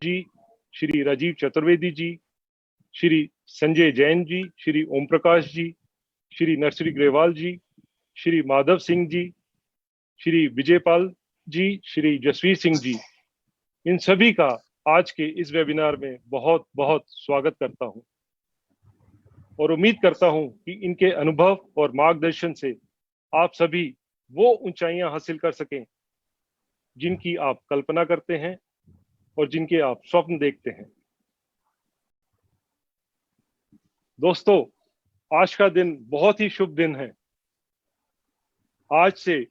जी, श्री राजीव चतुर्वेदी जी, श्री संजय जैन जी, श्री ओम प्रकाश जी, Shri nursery Grewal जी, श्री माधव सिंह जी, श्री विजयपाल जी, श्री जसवीर सिंह जी, इन सभी का आज के इस वेबिनार में बहुत बहुत स्वागत करता हूं और उम्मीद करता हूं कि इनके अनुभव और मार्गदर्शन से आप सभी वो ऊंचाइयां हासिल कर सकें जिनकी आप कल्पना करते हैं और जिनके आप स्वप्न देखते हैं। दोस्तों, आज का दिन बहुत ही शुभ दिन है। आज से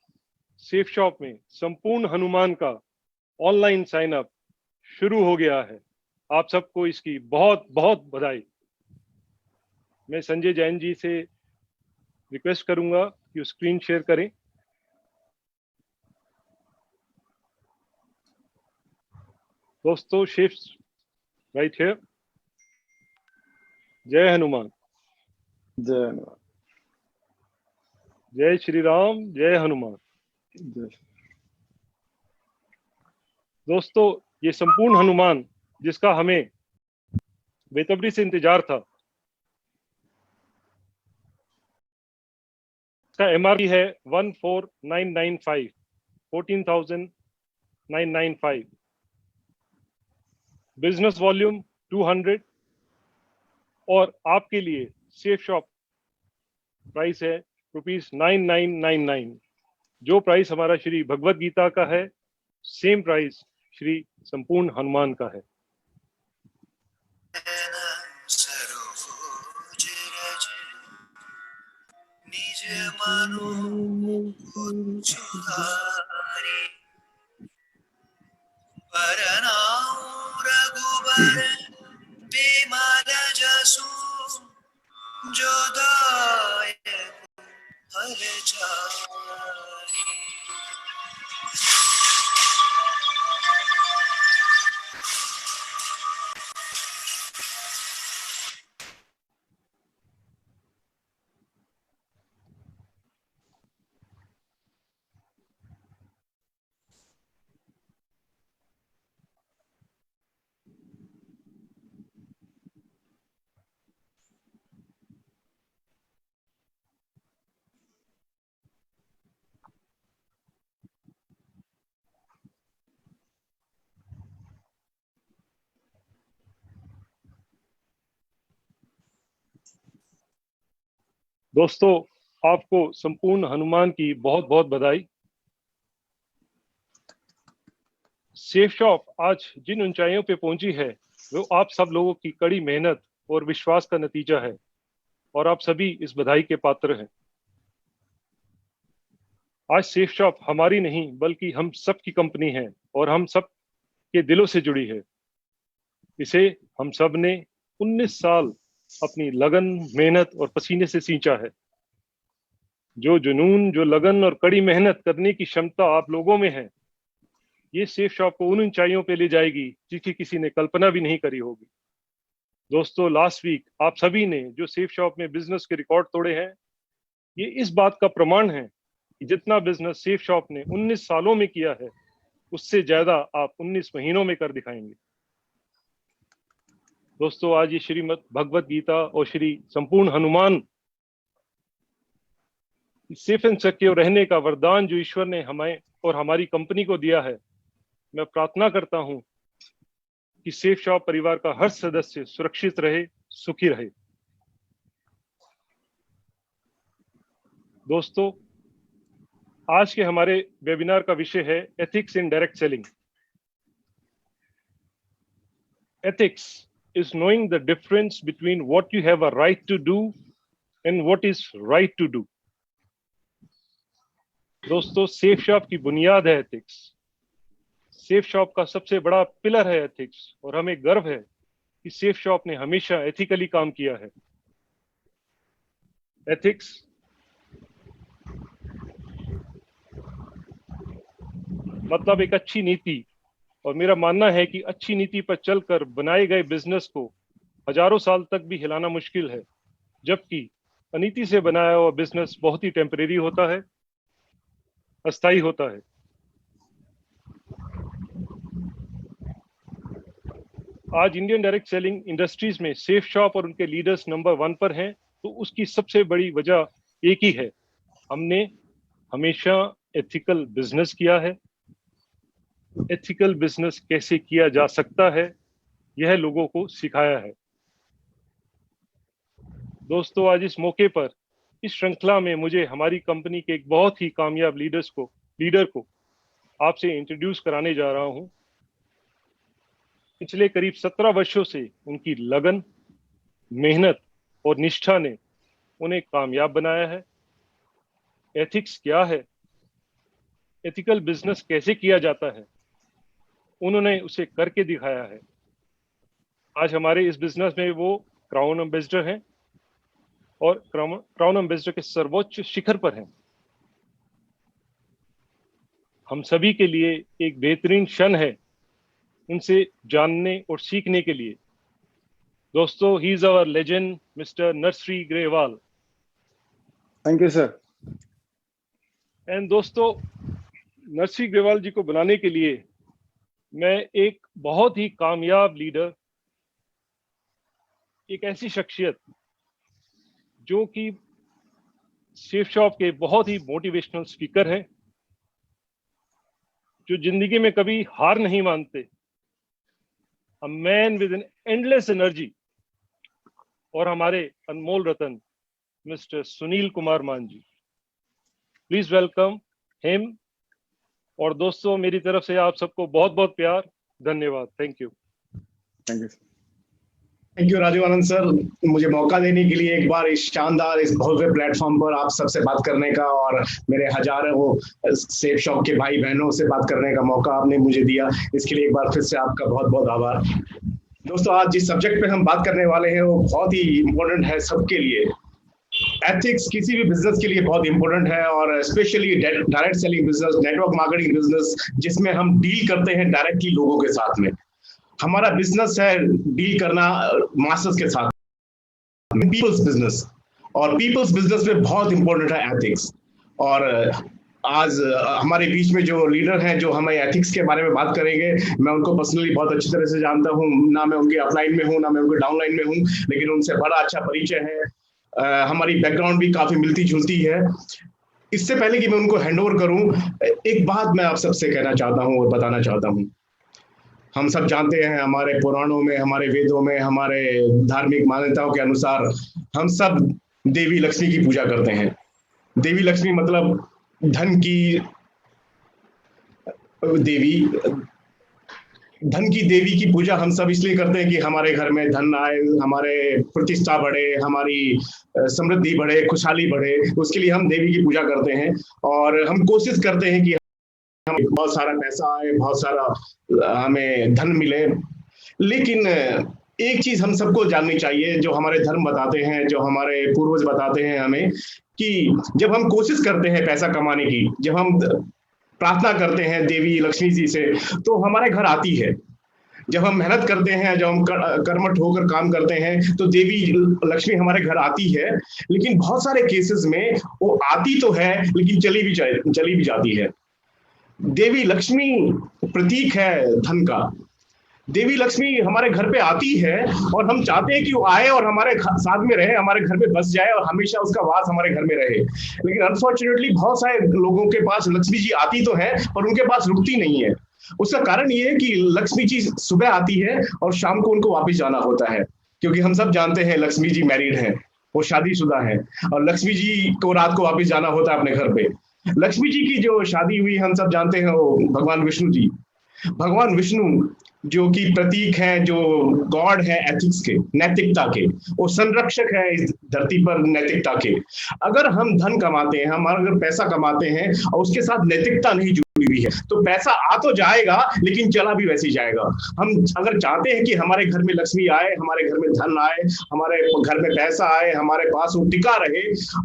सेफ शॉप में संपूर्ण हनुमान का ऑनलाइन साइन अप शुरू हो गया है। आप सबको इसकी बहुत बहुत बधाई। मैं संजय जैन जी से रिक्वेस्ट करूंगा कि स्क्रीन शेयर करें। दोस्तों, शिफ्ट राइट हियर। जय हनुमान। जय हनुमान। जय श्री राम। जय हनुमान। दोस्तों, ये संपूर्ण हनुमान जिसका हमें बेसब्री से इंतजार था, इसका एमआरपी है 14,995, 14,995। बिजनेस वॉल्यूम 200 और आपके लिए सेफ शॉप प्राइस है ₹9999। जो प्राइस हमारा श्री भगवत गीता का है, सेम प्राइस श्री संपूर्ण हनुमान का है। दोस्तों, आपको संपूर्ण हनुमान की बहुत बहुत बधाई। सेफ शॉप आज जिन ऊंचाइयों पे पहुंची है, वो आप सब लोगों की कड़ी मेहनत और विश्वास का नतीजा है और आप सभी इस बधाई के पात्र हैं। आज सेफ शॉप हमारी नहीं बल्कि हम सब की कंपनी है और हम सब के दिलों से जुड़ी है। इसे हम सब ने 19 साल अपनी लगन, मेहनत और पसीने से सींचा है। जो जुनून, जो लगन और कड़ी मेहनत करने की क्षमता आप लोगों में है, ये सेफ शॉप को उन ऊंचाइयों पे ले जाएगी जिसकी किसी ने कल्पना भी नहीं करी होगी। दोस्तों, लास्ट वीक आप सभी ने जो सेफ शॉप में बिजनेस के रिकॉर्ड तोड़े हैं, ये इस बात का प्रमाण है कि जितना बिजनेस सेफ शॉप ने 19 सालों में किया है, उससे ज्यादा आप 19 महीनों में कर दिखाएंगे। दोस्तों, आज ये श्रीमद् भगवत गीता और श्री संपूर्ण हनुमान सेफ एंड सिक्योर रहने का वरदान जो ईश्वर ने हमें और हमारी कंपनी को दिया है, मैं प्रार्थना करता हूं कि सेफ शॉप परिवार का हर सदस्य सुरक्षित रहे, सुखी रहे। दोस्तों, आज के हमारे वेबिनार का विषय है ethics in direct selling. Ethics is knowing the difference between what you have a right to do and what is right to do. दोस्तों, सेफ शॉप की बुनियाद है एथिक्स। सेफ शॉप का सबसे बड़ा पिलर है एथिक्स और हमें गर्व है कि सेफ शॉप ने हमेशा एथिकली काम किया है। एथिक्स मतलब एक अच्छी नीति, और मेरा मानना है कि अच्छी नीति पर चलकर बनाए गए बिजनेस को हजारों साल तक भी हिलाना मुश्किल है, जबकि अनीति से बनाया हुआ बिजनेस बहुत ही टेम्परेरी होता है, अस्थायी होता है। आज इंडियन डायरेक्ट सेलिंग इंडस्ट्रीज में सेफ शॉप और उनके लीडर्स नंबर 1 पर हैं, तो उसकी सबसे बड़ी वजह एक ही है, हमने हमेशा एथिकल बिजनेस किया है। एथिकल बिजनेस कैसे किया जा सकता है, यह लोगों को सिखाया है। दोस्तों, आज इस मौके पर इस श्रृंखला में मुझे हमारी कंपनी के एक बहुत ही कामयाब लीडर को आपसे इंट्रोड्यूस कराने जा रहा हूं। पिछले करीब 17 वर्षों से उनकी लगन, मेहनत और निष्ठा ने उन्हें कामयाब बनाया है। एथिक्स क्या है, एथिकल बिजनेस कैसे किया जाता है, उन्होंने उसे करके दिखाया है। आज हमारे इस बिजनेस में वो क्राउन एम्बेसडर हैं और क्राउन एम्बेसडर के सर्वोच्च शिखर पर हैं। हम सभी के लिए एक बेहतरीन क्षण है उनसे जानने और सीखने के लिए। दोस्तों, he is our legend, mister Narshri Grewal. Thank you, sir. And दोस्तों, नरश्री ग्रेवाल जी को बुलाने के लिए मैं एक बहुत ही कामयाब लीडर, एक ऐसी शख्सियत जो कि सेफ शॉप के बहुत ही मोटिवेशनल स्पीकर हैं, जो जिंदगी में कभी हार नहीं मानते, a man with an endless energy, और हमारे अनमोल रतन मिस्टर सुनील कुमार मान जी। Please welcome him. और दोस्तों, मेरी तरफ से आप सबको बहुत बहुत प्यार, धन्यवाद। Thank you. Thank you. Thank you Rajeev Anand sir, मुझे मौका देने के लिए एक बार इस शानदार, इस भव्य प्लेटफॉर्म पर आप सबसे बात करने का और मेरे हजारों सेफ शॉप के भाई बहनों से बात करने का मौका आपने मुझे दिया, इसके लिए एक बार फिर से आपका बहुत बहुत आभार। दोस्तों, आज जिस सब्जेक्ट पे हम बात करने वाले हैं वो बहुत ही इम्पोर्टेंट है सबके लिए। एथिक्स किसी भी बिजनेस के लिए बहुत इंपॉर्टेंट है, और specially direct selling business, network marketing business, जिसमें हम डील करते हैं डायरेक्टली लोगों के साथ में। हमारा बिजनेस है डील करना मास्टर्स के साथ, पीपल्स बिजनेस, और पीपल्स बिजनेस में बहुत इंपॉर्टेंट है एथिक्स। और आज हमारे बीच में जो लीडर हैं जो हमें एथिक्स के बारे में बात करेंगे, मैं उनको पर्सनली बहुत अच्छी तरह से जानता हूं, ना मैं उनके अपलाइन में हूं ना मैं उनके डाउनलाइन में हूं, लेकिन उनसे बड़ा अच्छा परिचय है। हमारी बैकग्राउंड भी काफी मिलती जुलती है। इससे पहले कि मैं उनको हैंडओवर करूं, एक बात मैं आप सबसे कहना चाहता हूं और बताना चाहता हूं। हम सब जानते हैं, हमारे पुराणों में, हमारे वेदों में, हमारे धार्मिक मान्यताओं के अनुसार हम सब देवी लक्ष्मी की पूजा करते हैं। देवी लक्ष्मी मतलब धन की देवी की पूजा हम सब इसलिए करते हैं कि हमारे घर में धन आए, हमारे प्रतिष्ठा बढ़े, हमारी समृद्धि बढ़े, खुशहाली बढ़े, उसके लिए हम देवी की पूजा करते हैं। और हम कोशिश करते हैं कि हमें बहुत सारा पैसा आए, बहुत सारा हमें धन मिले। लेकिन एक चीज हम सबको जाननी चाहिए, जो हमारे धर्म बताते हैं, जो हमारे पूर्वज बताते हैं हमें, कि जब हम कोशिश करते हैं पैसा कमाने की, जब हम प्रार्थना करते हैं देवी लक्ष्मी जी से, तो हमारे घर आती है। जब हम मेहनत करते हैं, जब हम कर्मठ होकर काम करते हैं, तो देवी लक्ष्मी हमारे घर आती है। लेकिन बहुत सारे केसेस में वो आती तो है, लेकिन चली भी जाती है। देवी लक्ष्मी प्रतीक है धन का। देवी लक्ष्मी हमारे घर पे आती है और हम चाहते हैं कि वो आए और हमारे साथ में रहे, हमारे घर में बस जाए और हमेशा उसका वास हमारे घर में रहे। लेकिन अनफॉर्चुनेटली बहुत सारे लोगों के पास लक्ष्मी जी आती तो है, पर उनके पास रुकती नहीं है। उसका कारण ये है कि लक्ष्मी जी सुबह आती है और शाम को उनको वापस जाना होता है, क्योंकि हम सब जानते हैं लक्ष्मी जी मैरिड है, वो शादीशुदा है, और लक्ष्मी जी को रात को वापस जाना होता है अपने घर पे। लक्ष्मी जी की जो शादी हुई हम सब जानते हैं, वो भगवान विष्णु जी, भगवान विष्णु जो कि प्रतीक है, जो गॉड है एथिक्स के, नैतिकता के, वो संरक्षक है इस धरती पर नैतिकता के। अगर हम धन कमाते हैं, हम अगर पैसा कमाते हैं और उसके साथ नैतिकता नहीं जुड़ी हुई है, तो पैसा आ तो जाएगा लेकिन चला भी वैसे ही जाएगा। हम अगर चाहते हैं कि हमारे घर में लक्ष्मी आए, हमारे घर में धन आए, हमारे घर में पैसा आए, हमारे पास वो टिका रहे,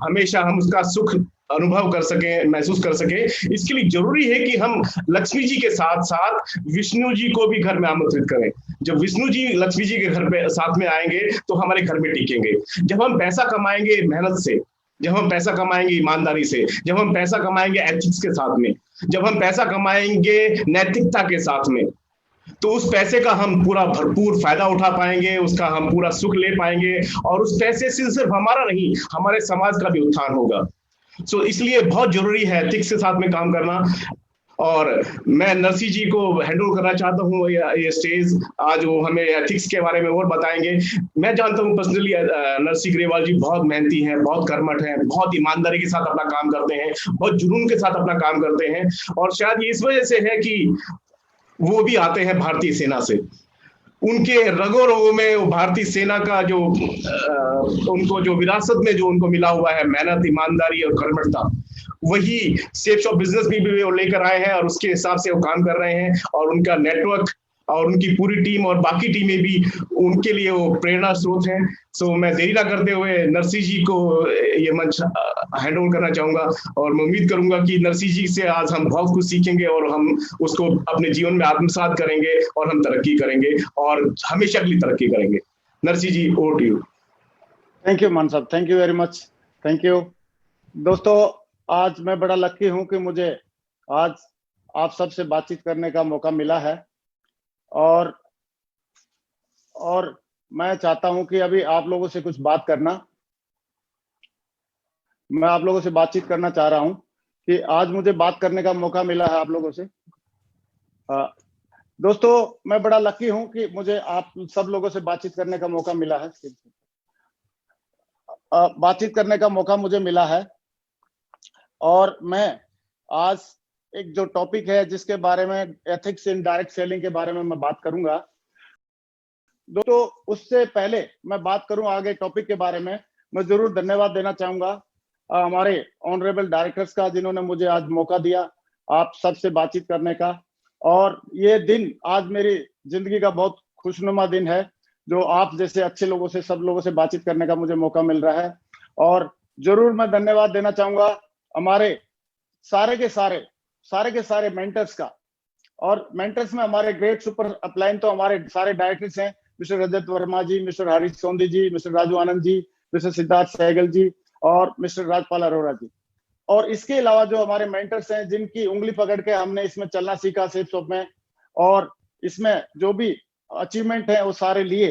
हमेशा हम उसका सुख अनुभव कर सके, महसूस कर सके, इसके लिए जरूरी है कि हम लक्ष्मी जी के साथ साथ विष्णु जी को भी घर में आमंत्रित करें। जब विष्णु जी लक्ष्मी जी के घर पे साथ में आएंगे तो हमारे घर में टिकेंगे। जब हम पैसा कमाएंगे मेहनत से, जब हम पैसा कमाएंगे ईमानदारी से, जब हम पैसा कमाएंगे एथिक्स के साथ में, जब हम पैसा कमाएंगे नैतिकता के साथ में, तो उस पैसे का हम पूरा भरपूर फायदा उठा पाएंगे, उसका हम पूरा सुख ले पाएंगे, और उस पैसे से सिर्फ हमारा नहीं, हमारे समाज का भी उत्थान होगा। इसलिए बहुत जरूरी है एथिक्स के साथ में काम करना। और मैं नरसी जी को हैंड ओवर करना चाहता हूँ ये स्टेज। आज वो हमें एथिक्स के बारे में और बताएंगे। मैं जानता हूँ पर्सनली नरसी ग्रेवाल जी बहुत मेहनती हैं, बहुत कर्मठ हैं, बहुत ईमानदारी के साथ अपना काम करते हैं, बहुत जुनून के साथ अपना काम करते हैं। और शायद ये इस वजह से है कि वो भी आते हैं भारतीय सेना से। उनके रगों रगों में वो भारतीय सेना का जो उनको जो विरासत में जो उनको मिला हुआ है मेहनत, ईमानदारी और कर्मठता, वही शेप्स ऑफ बिजनेस भी वो लेकर आए हैं और उसके हिसाब से वो काम कर रहे हैं। और उनका नेटवर्क और उनकी पूरी टीम और बाकी टीमें भी उनके लिए वो प्रेरणा स्रोत हैं। सो मैं देरी ना करते हुए नरसी जी को ये मंच हैंड ओवर करना चाहूंगा, और मैं उम्मीद करूंगा कि नरसी जी से आज हम बहुत कुछ सीखेंगे और हम उसको अपने जीवन में आत्मसात करेंगे और हम तरक्की करेंगे और हमेशा के लिए तरक्की करेंगे। Narsi ji, over to you. Thank you Maan साहब, thank you very much, thank you. दोस्तों, आज मैं बड़ा लकी हूं कि मुझे आज आप सबसे बातचीत करने का मौका मिला है। और मैं चाहता हूं कि अभी आप लोगों से कुछ बात करना, मैं आप लोगों से बातचीत करना चाह रहा हूं कि आज मुझे बात करने का मौका मिला है आप लोगों से। दोस्तों, मैं बड़ा लकी हूं कि मुझे आप सब लोगों से बातचीत करने का मौका मिला है। बातचीत करने का मौका मुझे मिला है, और मैं आज एक जो टॉपिक है जिसके बारे में एथिक्स इन डायरेक्ट सेलिंग के बारे में मैं बात करूंगा। दोस्तों, उससे पहले मैं बात करूं आगे टॉपिक के बारे में, मैं जरूर धन्यवाद देना चाहूंगा हमारे ऑनरेबल डायरेक्टर्स का, जिन्होंने मुझे आज मौका दिया आप सबसे बातचीत करने का। और ये दिन आज मेरी जिंदगी का बहुत खुशनुमा दिन है, जो आप जैसे अच्छे लोगों से, सब लोगों से बातचीत करने का मुझे मौका मिल रहा है। और जरूर मैं धन्यवाद देना चाहूंगा हमारे सारे के सारे मेंटर्स का। और मेंटर्स में हमारे ग्रेट सुपर अपलाइन तो हमारे सारे डायरेक्टर्स हैं, मिस्टर रजत वर्मा जी, मिस्टर हरीश सोंदी जी, मिस्टर राजू आनंद जी, मिस्टर सिद्धार्थ सहगल जी और मिस्टर राजपाल अरोड़ा जी। और इसके अलावा जो हमारे मेंटर्स हैं, जिनकी उंगली पकड़ के हमने इसमें चलना सीखा सेल्स ऑफ में, और इसमें जो भी अचीवमेंट है वो सारे लिए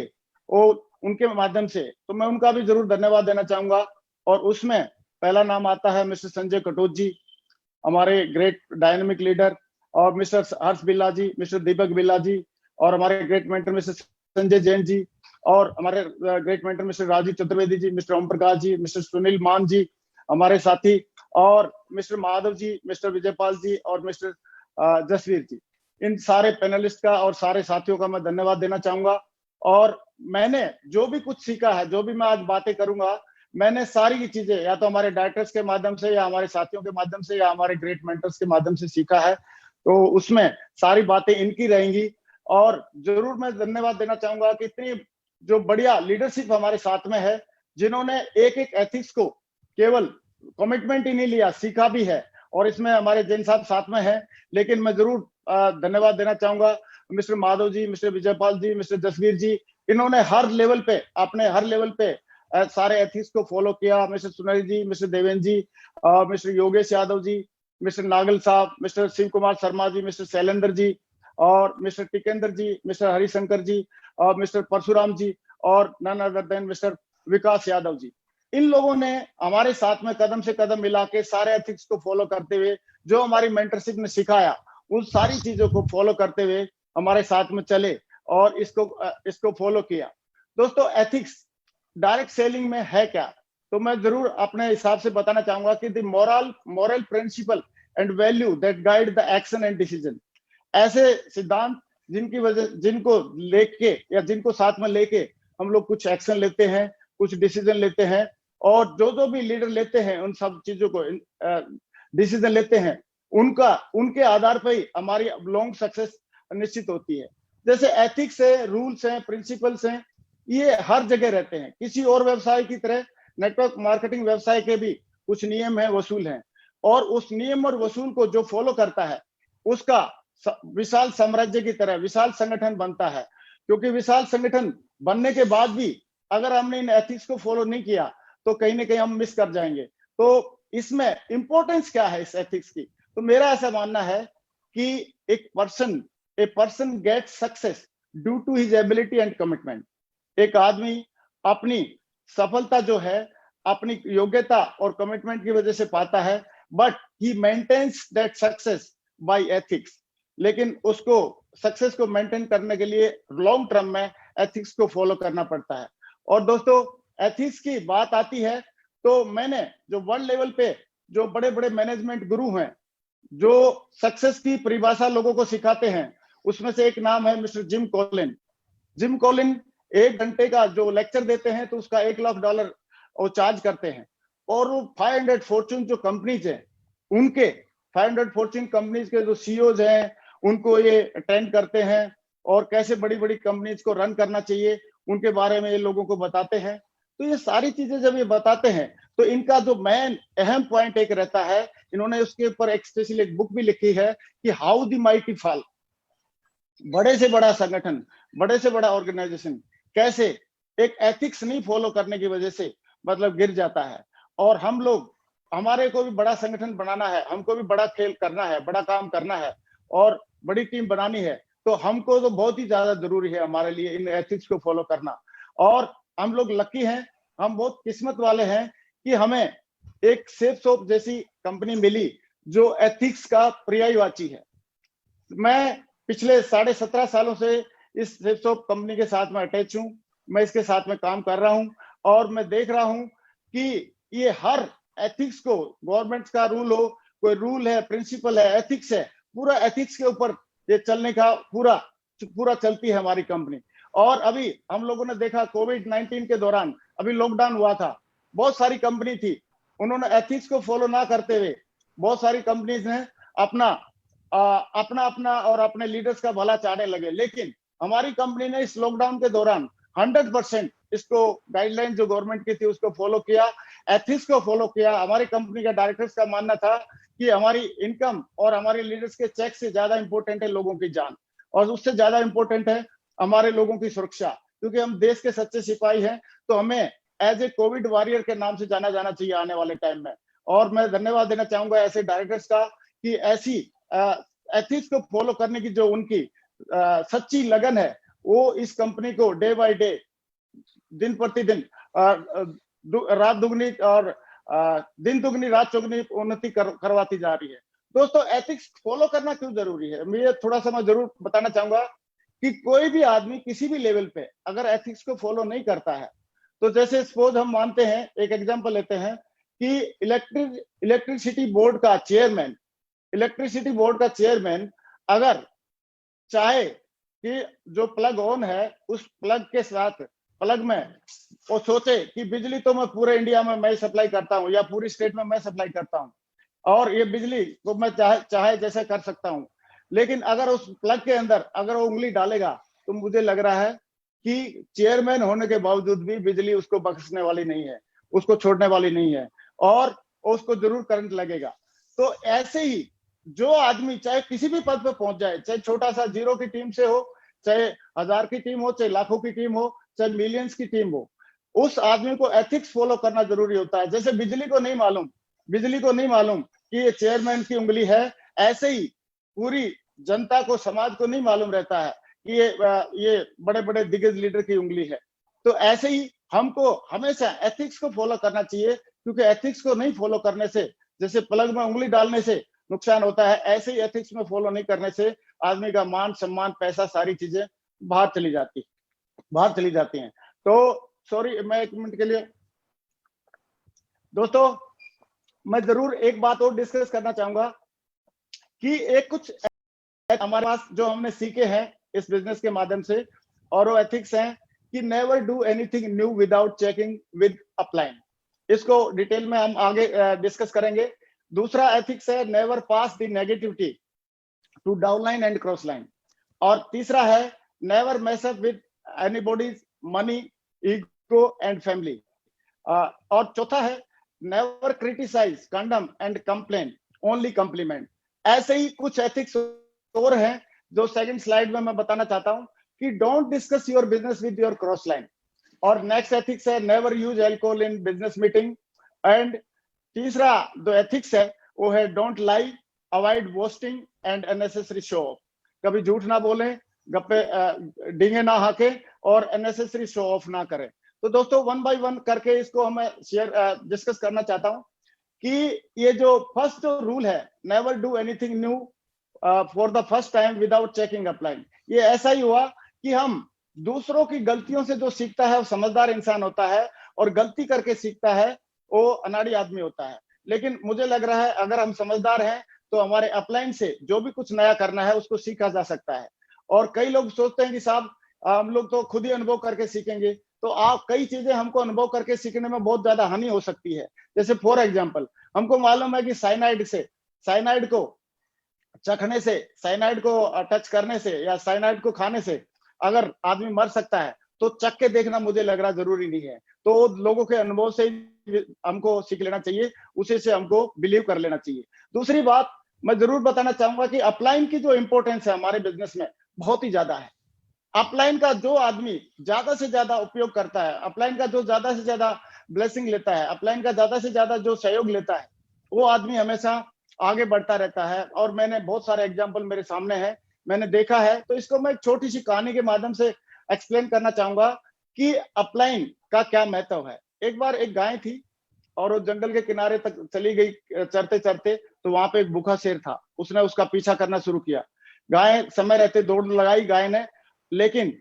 वो उनके माध्यम से, तो मैं उनका भी जरूर धन्यवाद देना चाहूंगा। और उसमें पहला नाम आता है मिस्टर संजय कटोच जी, हमारे ग्रेट डायनेमिक लीडर, और मिस्टर हर्ष बिल्ला जी, मिस्टर दीपक बिल्ला जी, और हमारे great mentor mister Sanjay Jain ji, और हमारे great mentor mister Rajiv Chaturvedi ji, mister Om Prakash ji, mister Sunil Maan ji हमारे साथी, और मिस्टर माधव जी, मिस्टर विजयपाल जी और मिस्टर जसवीर जी। इन सारे पैनलिस्ट का और सारे साथियों का मैं धन्यवाद देना चाहूंगा। और मैंने जो भी कुछ सीखा है, जो भी मैं आज बातें करूंगा, मैंने सारी की चीजें या तो हमारे डायरेक्टर्स के माध्यम से, या हमारे साथियों के माध्यम से, या हमारे ग्रेट मेंटर्स के माध्यम से सीखा है। तो उसमें सारी बातें इनकी रहेंगी। और जरूर मैं धन्यवाद देना चाहूंगा कि इतनी जो बढ़िया लीडरशिप हमारे साथ में है, जिन्होंने एक एक एथिक्स को केवल कमिटमेंट ही नहीं लिया, सीखा भी है। और इसमें हमारे जैन साहब साथ में है, लेकिन मैं जरूर धन्यवाद देना चाहूंगा मिस्टर माधव जी, मिस्टर विजयपाल जी, मिस्टर जसवीर जी। इन्होंने हर लेवल पे, अपने हर लेवल पे सारे एथिक्स को फॉलो किया। मिस्टर सुनील जी, मिस्टर देवेंद्र जी, मिस्टर योगेश यादव जी, मिस्टर नागल साहब, मिस्टर शिव कुमार शर्मा जी, मिस्टर शैलेंद्र जी, और मिस्टर टिकेंद्र जी, मिस्टर हरिशंकर जी, और मिस्टर परशुराम जी, और नन अदर देन मिस्टर विकास यादव जी। इन लोगों ने हमारे साथ में कदम से कदम मिला के सारे एथिक्स को फॉलो करते हुए, जो हमारी मेंटरशिप ने सिखाया, उन सारी चीजों को फॉलो करते हुए हमारे साथ में चले और इसको फॉलो किया। दोस्तों, एथिक्स डायरेक्ट सेलिंग में है क्या, तो मैं जरूर अपने हिसाब से बताना चाहूंगा कि the moral principle and value that guide the action and decision. ऐसे सिद्धांत जिनको लेके या जिनको साथ में लेके हम लोग कुछ एक्शन लेते हैं, कुछ डिसीजन लेते हैं, और जो भी लीडर लेते हैं उन सब चीजों को डिसीजन लेते हैं, उनके आधार पर ही हमारी लॉन्ग सक्सेस निश्चित होती है। जैसे एथिक्स है, रूल्स हैं, प्रिंसिपल्स हैं, ये हर जगह रहते हैं। किसी और व्यवसाय की तरह नेटवर्क मार्केटिंग व्यवसाय के भी कुछ नियम है, वसूल हैं, और उस नियम और वसूल को जो फॉलो करता है उसका विशाल साम्राज्य की तरह विशाल संगठन बनता है। क्योंकि विशाल संगठन बनने के बाद भी अगर हमने इन एथिक्स को फॉलो नहीं किया तो कहीं ना कहीं हम मिस कर जाएंगे। तो इसमें इंपॉर्टेंस क्या है इस एथिक्स की, तो मेरा ऐसा मानना है कि एक person a person get success due to his ability and commitment. एक आदमी अपनी सफलता जो है अपनी योग्यता और कमिटमेंट की वजह से पाता है, but he maintains that success by ethics. लेकिन उसको सक्सेस को मेंटेन करने के लिए लॉन्ग टर्म में एथिक्स को फॉलो करना पड़ता है। और दोस्तों, एथिक्स की बात आती है तो मैंने जो वर्ल्ड लेवल पे जो बड़े बड़े मैनेजमेंट गुरु हैं जो सक्सेस की परिभाषा लोगों को सिखाते हैं, उसमें से एक नाम है mister gym Colin. Gym Colin 1 घंटे का जो लेक्चर देते हैं तो उसका $1 लाख वो चार्ज करते हैं। और वो 500 फॉर्च्यून जो कंपनीज है, उनके 500 फॉर्च्यून कंपनीज के जो सीईओज हैं उनको ये अटेंड करते हैं और कैसे बड़ी बड़ी कंपनीज को रन करना चाहिए उनके बारे में ये लोगों को बताते हैं। तो ये सारी चीजें जब ये बताते हैं तो इनका जो मेन अहम पॉइंट एक रहता है, इन्होंने उसके ऊपर एक स्पेशल एक बुक भी लिखी है कि हाउ द माइटी फॉल। बड़े से बड़ा संगठन, बड़े से बड़ा ऑर्गेनाइजेशन कैसे एक एथिक्स नहीं फॉलो करने की वजह से मतलब गिर जाता है। और हम लोग, हमारे को भी बड़ा संगठन बनाना है, हमको भी बड़ा खेल करना है, बड़ा काम करना है और बड़ी टीम बनानी है, तो हमको तो बहुत ही ज्यादा जरूरी है हमारे लिए इन एथिक्स को फॉलो करना। और हम लोग लकी हैं, हम बहुत किस्मत वाले हैं कि हमें एक सेफ सोप जैसी कंपनी मिली जो एथिक्स का पर्यायवाची है। मैं पिछले 17.5 सालों से इस सेफ सोप कंपनी के साथ में अटैच हूं, मैं इसके साथ में काम कर रहा हूं और मैं देख रहा हूं कि ये हर एथिक्स को, गवर्नमेंट का रूल हो, कोई रूल है, प्रिंसिपल है, एथिक्स है, पूरा एथिक्स के ऊपर ये चलने का पूरा चलती है हमारी कंपनी। और अभी हम लोगों ने देखा कोविड-19 के दौरान, अभी लॉकडाउन हुआ था, बहुत सारी कंपनी थी, उन्होंने एथिक्स को फॉलो ना करते हुए बहुत सारी कंपनीज ने अपना और अपने लीडर्स का भला चाहने लगे। लेकिन हमारी कंपनी ने इस लॉकडाउन के दौरान 100% इसको गाइडलाइन जो गवर्नमेंट की थी उसको फॉलो किया, एथिक्स को फॉलो किया। हमारी कंपनी का डायरेक्टर्स का मानना था कि हमारी इनकम और हमारे लीडर्स के चेक से ज्यादा इंपॉर्टेंट है लोगों की जान, और उससे ज्यादा इंपॉर्टेंट है हमारे लोगों की सुरक्षा, क्योंकि हम देश के सच्चे सिपाही हैं। तो हमें एज ए कोविड वॉरियर के नाम से जाना जाना चाहिए आने वाले टाइम में। और मैं धन्यवाद देना चाहूंगा ऐसे डायरेक्टर्स का कि ऐसी एथिक्स को फॉलो करने की जो उनकी सच्ची लगन है, वो इस कंपनी को डे बाय डे, दिन प्रतिदिन रात दुगनी और दिन दुगनी रात चौगुनी उन्नति करवाती जा रही है। दोस्तों, एथिक्स फॉलो करना क्यों जरूरी है, मैं थोड़ा सा मैं जरूर बताना चाहूंगा कि कोई भी आदमी किसी भी लेवल पे अगर एथिक्स को फॉलो नहीं करता है, तो जैसे सपोज हम मानते हैं, एक एग्जांपल लेते हैं कि इलेक्ट्रिसिटी बोर्ड का चेयरमैन अगर चाहे कि जो प्लग ऑन है उस प्लग के साथ प्लग में वो सोचे कि बिजली तो मैं पूरे इंडिया में मैं सप्लाई करता हूं या पूरी स्टेट में मैं सप्लाई करता हूं और ये बिजली को मैं चाहे जैसे कर सकता हूं, लेकिन अगर उस प्लग के अंदर अगर वो उंगली डालेगा तो मुझे लग रहा है कि चेयरमैन होने के बावजूद भी बिजली उसको बख्शने वाली नहीं है, उसको छोड़ने वाली नहीं है और उसको जरूर करंट लगेगा। तो ऐसे ही जो आदमी चाहे किसी भी पद पे पहुंच जाए, चाहे छोटा सा 0 की टीम से हो, चाहे 1000 की टीम हो, चाहे लाखों की टीम हो, चाहे मिलियंस की टीम हो, उस आदमी को एथिक्स फॉलो करना जरूरी होता है। जैसे बिजली को नहीं मालूम कि ये चेयरमैन की उंगली है, ऐसे ही पूरी जनता को, समाज को नहीं मालूम रहता है कि ये बड़े बड़े दिग्गज लीडर की उंगली है। तो ऐसे ही हमको हमेशा एथिक्स को फॉलो करना चाहिए, क्योंकि एथिक्स को नहीं फॉलो करने से, जैसे प्लग में उंगली डालने से नुकसान होता है, ऐसे ही एथिक्स में फॉलो नहीं करने से आदमी का मान सम्मान, पैसा, सारी चीजें बाहर चली जाती हैं। तो सॉरी, मैं 1 मिनट के लिए दोस्तों, मैं जरूर एक बात और डिस्कस करना चाहूंगा कि एक कुछ हमारे पास जो हमने सीखे हैं इस बिजनेस के माध्यम से, और वो एथिक्स हैं कि never do anything new without checking with upline. इसको डिटेल में हम आगे डिस्कस करेंगे। दूसरा एथिक्स है never pass the negativity to downline and cross line. और तीसरा है never mess up with anybody's money, ego and family. और चौथा है never criticise, condemn and complain, only compliment. ऐसे ही कुछ एथिक्स और हैं जो सेकंड स्लाइड में मैं बताना चाहता हूं कि don't discuss your business with your cross line. और नेक्स्ट एथिक्स है never use alcohol in business meeting. And तीसरा जो एथिक्स है वो है don't lie, avoid boasting and unnecessary show off. कभी झूठ ना बोले, गप्पे डींगे ना हाके और अननेसेसरी शो ऑफ ना करें। तो दोस्तों वन बाय वन करके इसको हमें डिस्कस करना चाहता हूं कि ये जो फर्स्ट जो रूल है, never do anything new for the first time without checking upline, ये ऐसा ही हुआ कि हम दूसरों की गलतियों से जो सीखता है वो समझदार इंसान होता है, और गलती करके सीखता है वो अनाड़ी आदमी होता है। लेकिन मुझे लग रहा है अगर हम समझदार हैं तो हमारे अपलाइन से जो भी कुछ नया करना है उसको सीखा जा सकता है। और कई लोग सोचते हैं कि साहब हम लोग तो खुद ही अनुभव करके सीखेंगे, तो आप कई चीजें हमको अनुभव करके सीखने में बहुत ज्यादा हानि हो सकती है। जैसे फॉर एग्जाम्पल, हमको मालूम है कि साइनाइड को चखने से, साइनाइड को टच करने से या साइनाइड को खाने से अगर आदमी मर सकता है, तो चख के देखना मुझे लग रहा जरूरी नहीं है। तो लोगों के अनुभव से हमको सीख लेना चाहिए, उसी से हमको बिलीव कर लेना चाहिए। दूसरी बात मैं जरूर बताना चाहूंगा कि अपलाइन की जो इंपॉर्टेंस है हमारे बिजनेस में बहुत ही ज्यादा है। अपलाइन का जो आदमी ज्यादा से ज्यादा उपयोग करता है, अपलाइन का जो ज्यादा से ज्यादा ब्लेसिंग लेता है, अपलाइन का ज्यादा से ज्यादा जो सहयोग लेता है, वो आदमी हमेशा आगे बढ़ता रहता है। और मैंने बहुत सारे एग्जाम्पल मेरे सामने है, मैंने देखा है। तो इसको मैं एक छोटी सी कहानी के माध्यम से एक्सप्लेन करना चाहूंगा कि अपलाइन का क्या महत्व है। एक बार एक गाय थी और वो जंगल के किनारे तक चली गई चरते चरते, तो वहां पे एक भूखा शेर था। उसने उसका पीछा करना शुरू किया। गाय समय रहते दौड़ लगाई गाय ने, लेकिन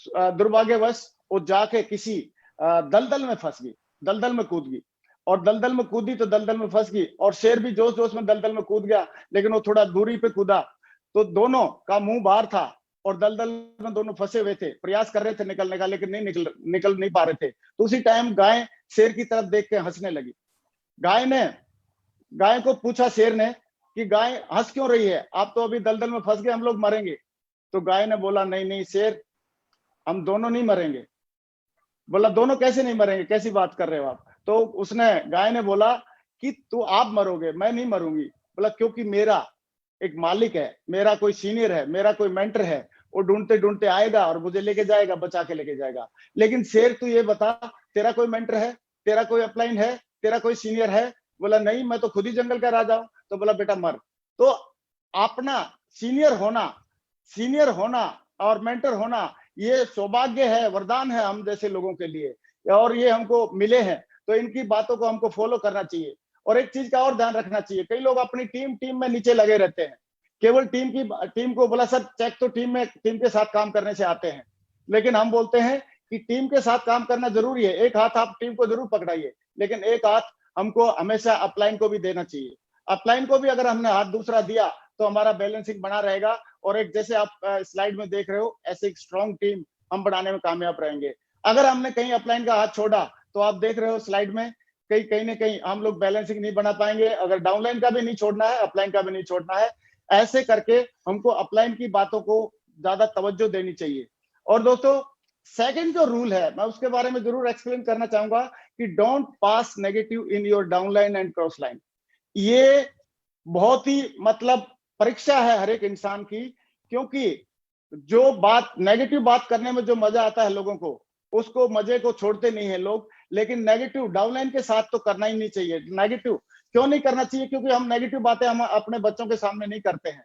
दुर्भाग्यवश वो जाके किसी दलदल में फंस गई, दलदल में कूद गई। और दलदल में कूदी तो दलदल में फंस गई, और शेर भी जोश जोश में दलदल में कूद गया, लेकिन वो थोड़ा दूरी पे कूदा तो दोनों का मुंह बाहर था और दलदल में दोनों फंसे हुए थे, प्रयास कर रहे थे निकलने का, लेकिन नहीं निकल नहीं पा रहे थे। तो उसी टाइम गाय शेर की तरफ देख के हंसने लगी। गाय को पूछा शेर ने कि गाय हंस क्यों रही है, आप तो अभी दलदल में फंस गए, हम लोग मरेंगे। तो गाय ने बोला नहीं नहीं शेर, हम दोनों नहीं मरेंगे। बोला दोनों कैसे नहीं मरेंगे, कैसी बात कर रहे हो आप। तो गाय ने बोला कि तू आप मरोगे, मैं नहीं मरूंगी। बोला क्योंकि मेरा एक मालिक है, मेरा कोई सीनियर है, मेरा कोई मेंटर है, वो ढूंढते ढूंढते आएगा और मुझे लेके जाएगा, बचा के लेके जाएगा। लेकिन शेर तू ये बता, तेरा कोई मेंटर है, तेरा कोई अपलाइन है, तेरा कोई सीनियर है। बोला नहीं, मैं तो खुद ही जंगल का राजा हूं। तो बोला बेटा मर। तो अपना सीनियर होना और मेंटर होना ये सौभाग्य है, वरदान है हम जैसे लोगों के लिए, और ये हमको मिले हैं। तो इनकी बातों को हमको फॉलो करना चाहिए। और एक चीज का और ध्यान रखना चाहिए, कई लोग अपनी टीम में नीचे लगे रहते हैं, केवल टीम को बोला सर चेक तो टीम के साथ काम करने से आते हैं। लेकिन हम बोलते हैं कि टीम के साथ काम करना जरूरी है, एक हाथ आप टीम को जरूर पकड़ाइए, लेकिन एक हाथ हमको हमेशा अपलाइन को भी देना चाहिए। अपलाइन को भी अगर हमने हाथ दूसरा दिया तो हमारा बैलेंसिंग बना रहेगा, और एक जैसे आप स्लाइड में देख रहे हो ऐसे एक स्ट्रॉन्ग टीम हम बनाने में कामयाब रहेंगे। अगर हमने कहीं अपलाइन का हाथ छोड़ा तो आप देख रहे हो स्लाइड में कहीं ना कहीं हम लोग बैलेंसिंग नहीं बना पाएंगे। अगर डाउनलाइन का भी नहीं छोड़ना है, अपलाइन का भी नहीं छोड़ना है। ऐसे करके हमको अपलाइन की बातों को ज्यादा तवज्जो देनी चाहिए। और दोस्तों सेकंड जो रूल है मैं उसके बारे में जरूर एक्सप्लेन करना चाहूंगा कि don't pass negative in your downline and cross line. ये बहुत ही मतलब परीक्षा है हर एक इंसान की, क्योंकि जो बात नेगेटिव बात करने में जो मजा आता है लोगों को, उसको मजे को छोड़ते नहीं है लोग। लेकिन नेगेटिव डाउनलाइन के साथ तो करना ही नहीं चाहिए। नेगेटिव क्यों नहीं करना चाहिए? क्योंकि हम नेगेटिव बातें हम अपने बच्चों के सामने नहीं करते हैं।